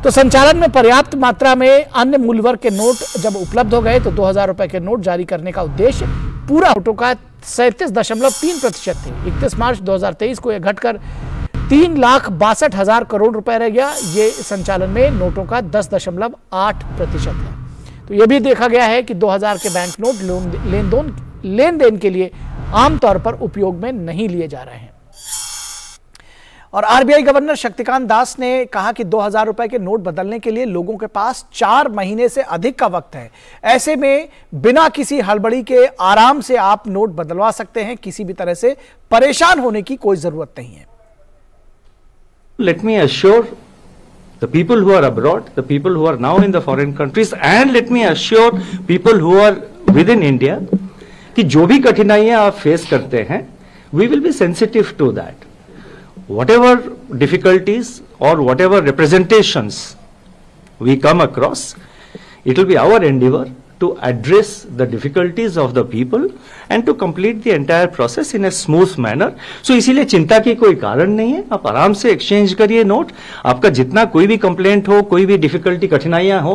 तो संचालन में पर्याप्त मात्रा में अन्य मूल्य वर्ग के नोट जब उपलब्ध हो गए तो 2000 रुपए के नोट जारी करने का उद्देश्य पूरा नोटों का 37.3% थे। 31 मार्च 2023 को यह घटकर 3,62,000 करोड़ रुपए रह गया। ये संचालन में नोटों का 10.8% है। तो यह भी देखा गया है कि 2000 के बैंक नोट लेन देन के लिए आमतौर पर उपयोग में नहीं लिए जा रहे हैं। और आरबीआई गवर्नर शक्तिकांत दास ने कहा कि 2000 रुपए के नोट बदलने के लिए लोगों के पास 4 महीने से अधिक का वक्त है। ऐसे में बिना किसी हड़बड़ी के आराम से आप नोट बदलवा सकते हैं। किसी भी तरह से परेशान होने की कोई जरूरत नहीं है। Let me assure the people who are abroad, the people who are now in the foreign countries, and let me assure people who are within India कि जो भी कठिनाइयां आप फेस करते हैं, we will be sensitive to that. Whatever difficulties or whatever representations we come across, it will be our endeavor to address the difficulties of the people and to complete the entire process in a smooth manner. So इसीलिए चिंता की कोई कारण नहीं है। आप आराम से एक्सचेंज करिए नोट। आपका जितना कोई भी कंप्लेंट हो, कोई भी डिफिकल्टी, कठिनाइयां हो,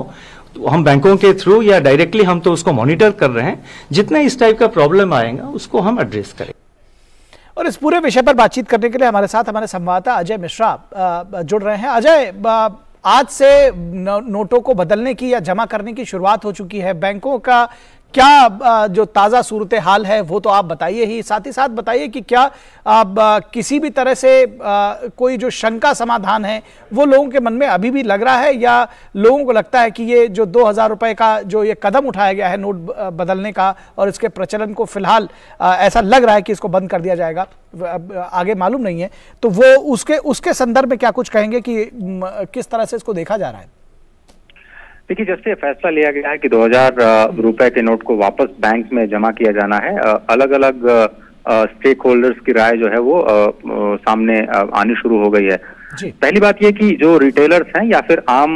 तो हम बैंकों के थ्रू या डायरेक्टली हम तो उसको मॉनिटर कर रहे हैं। जितना इस टाइप का प्रॉब्लम आएगा उसको हम एड्रेस करें। और इस पूरे विषय पर बातचीत करने के लिए हमारे साथ हमारे संवाददाता अजय मिश्रा जुड़ रहे हैं। अजय, आज से नोटों को बदलने की या जमा करने की शुरुआत हो चुकी है। बैंकों का क्या जो ताज़ा सूरत हाल है वो तो आप बताइए ही, साथ ही साथ बताइए कि क्या किसी भी तरह से कोई जो शंका समाधान है वो लोगों के मन में अभी भी लग रहा है या लोगों को लगता है कि ये जो 2000 रुपए का जो ये कदम उठाया गया है नोट बदलने का और इसके प्रचलन को फिलहाल ऐसा लग रहा है कि इसको बंद कर दिया जाएगा, आगे मालूम नहीं है। तो वो उसके संदर्भ में क्या कुछ कहेंगे कि किस तरह से इसको देखा जा रहा है? देखिए, जब से फैसला लिया गया है कि 2000 रुपए के नोट को वापस बैंक में जमा किया जाना है, अलग अलग स्टेक होल्डर्स की राय जो है वो सामने आनी शुरू हो गई है। पहली बात ये कि जो रिटेलर्स हैं या फिर आम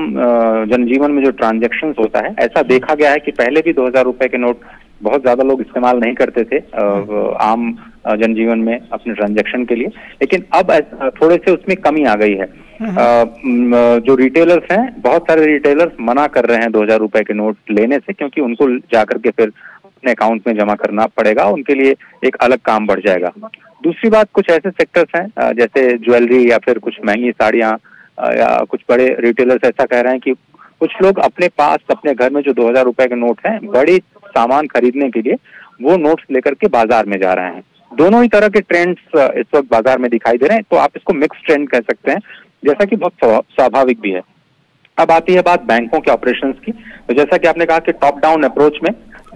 जनजीवन में जो ट्रांजैक्शंस होता है, ऐसा देखा गया है कि पहले भी 2000 रुपए के नोट बहुत ज्यादा लोग इस्तेमाल नहीं करते थे आम जनजीवन में अपने ट्रांजैक्शन के लिए, लेकिन अब थोड़े से उसमें कमी आ गई है। जो रिटेलर्स हैं, बहुत सारे रिटेलर्स मना कर रहे हैं 2000 रुपए के नोट लेने से, क्योंकि उनको जाकर के फिर अपने अकाउंट में जमा करना पड़ेगा, उनके लिए एक अलग काम बढ़ जाएगा। दूसरी बात, कुछ ऐसे सेक्टर्स हैं जैसे ज्वेलरी या फिर कुछ महंगी साड़ियां या कुछ बड़े रिटेलर्स ऐसा कह रहे हैं कि कुछ लोग अपने पास अपने घर में जो 2000 रुपए के नोट हैं, बड़ी सामान खरीदने के लिए वो नोट्स लेकर के बाजार में जा रहे हैं। दोनों ही तरह के ट्रेंड्स इस वक्त बाजार में दिखाई दे रहे हैं, तो आप इसको मिक्स ट्रेंड कह सकते हैं, जैसा कि बहुत स्वाभाविक भी है। अब आती है बात बैंकों के ऑपरेशंस की। तो जैसा कि आपने कहा कि टॉप डाउन अप्रोच में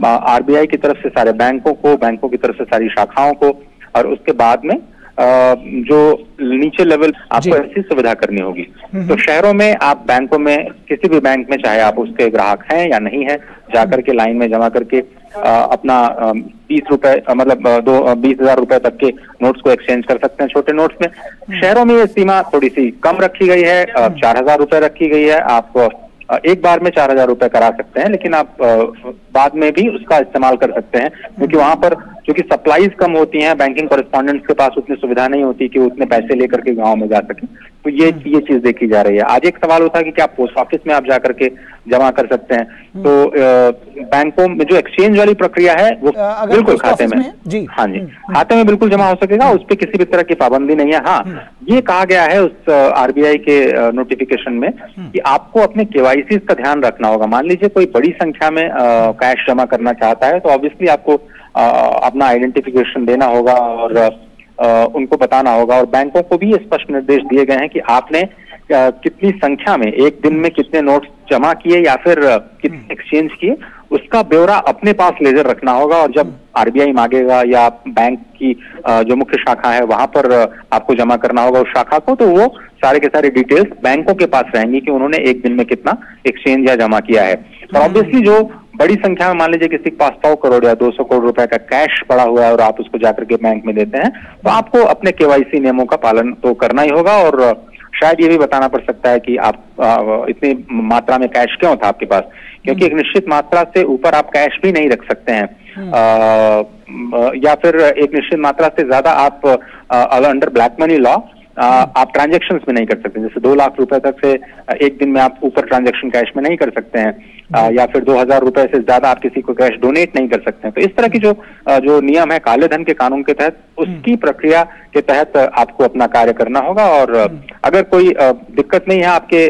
आरबीआई की तरफ से सारे बैंकों की तरफ से सारी शाखाओं को, और उसके बाद में जो नीचे लेवल आपको ऐसी सुविधा करनी होगी। तो शहरों में आप बैंकों में, किसी भी बैंक में, चाहे आप उसके ग्राहक हैं या नहीं है, जाकर के लाइन में जमा करके अपना 20 रुपए मतलब 20,000 रुपए तक के नोट्स को एक्सचेंज कर सकते हैं छोटे नोट्स में। शहरों में ये सीमा थोड़ी सी कम रखी गई है, 4,000 रुपए रखी गई है। आप एक बार में 4,000 रुपए करा सकते हैं, लेकिन आप बाद में भी उसका इस्तेमाल कर सकते हैं, क्योंकि वहां पर क्योंकि सप्लाईज कम होती हैं, बैंकिंग कॉरेस्पॉन्डेंट्स के पास उतनी सुविधा नहीं होती कि वो उतने पैसे लेकर के गांव में जा सके। तो ये चीज देखी जा रही है। आज एक सवाल होता है कि क्या पोस्ट ऑफिस में आप जाकर के जमा कर सकते हैं, तो बैंकों में जो एक्सचेंज वाली प्रक्रिया है वो बिल्कुल खाते में जी, हाँ जी, खाते में बिल्कुल जमा हो सकेगा, उस पर किसी भी तरह की पाबंदी नहीं है। हाँ, ये कहा गया है उस आरबीआई के नोटिफिकेशन में कि आपको अपने केवाईसी का ध्यान रखना होगा। मान लीजिए कोई बड़ी संख्या में कैश जमा करना चाहता है तो ऑब्वियसली आपको अपना आइडेंटिफिकेशन देना होगा और उनको बताना होगा, और बैंकों को भी स्पष्ट निर्देश दिए गए हैं कि आपने कितनी संख्या में एक दिन में कितने नोट जमा किए या फिर कितने एक्सचेंज किए, उसका ब्यौरा अपने पास लेजर रखना होगा। और जब आरबीआई मांगेगा या बैंक की जो मुख्य शाखा है वहां पर आपको जमा करना होगा उस शाखा को, तो वो सारे के सारे डिटेल्स बैंकों के पास रहेंगी कि उन्होंने एक दिन में कितना एक्सचेंज या जमा किया है। और ऑब्वियसली जो बड़ी संख्या में मान लीजिए किसी के पास 100 करोड़ या 200 करोड़ रुपए का कैश पड़ा हुआ है और आप उसको जाकर के बैंक में देते हैं, तो आपको अपने केवाईसी नियमों का पालन तो करना ही होगा, और शायद ये भी बताना पड़ सकता है कि आप इतनी मात्रा में कैश क्यों था आपके पास, क्योंकि एक निश्चित मात्रा से ऊपर आप कैश भी नहीं रख सकते हैं, या फिर एक निश्चित मात्रा से ज्यादा आप अंडर ब्लैक मनी लॉ आप ट्रांजैक्शंस में नहीं कर सकते। जैसे 2 लाख रुपए तक से एक दिन में आप ऊपर ट्रांजैक्शन कैश में नहीं कर सकते हैं, या फिर 2000 रुपए से ज्यादा आप किसी को कैश डोनेट नहीं कर सकते हैं। तो इस तरह की जो नियम है काले धन के कानून के तहत, उसकी प्रक्रिया के तहत आपको अपना कार्य करना होगा। और अगर कोई दिक्कत नहीं है आपके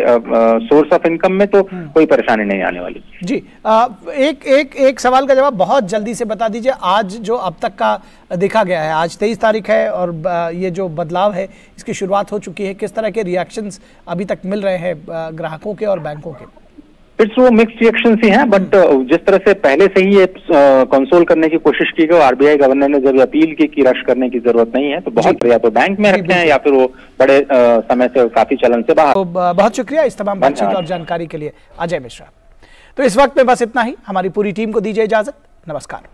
सोर्स ऑफ इनकम में, तो कोई परेशानी नहीं आने वाली। जी, एक सवाल का जवाब बहुत जल्दी से बता दीजिए। आज जो अब तक का देखा गया है, आज 23 तारीख है और ये जो बदलाव है इसकी शुरुआत हो चुकी है, किस तरह के रिएक्शंस अभी तक मिल रहे हैं ग्राहकों के और बैंकों के? इट्स वो मिक्स्ड रिएक्शंस ही हैं, बट जिस तरह से पहले से ही ये कंसोल करने की कोशिश की गई, आरबीआई गवर्नर ने जब अपील की कि रश करने की जरूरत नहीं है, तो बहुत या तो बैंक में रखते हैं या फिर वो बड़े समय से काफी चलन से बाहर। तो बहुत शुक्रिया इस तमाम बातचीत और जानकारी के लिए अजय मिश्रा। तो इस वक्त में बस इतना ही। हमारी पूरी टीम को दीजिए इजाजत। नमस्कार।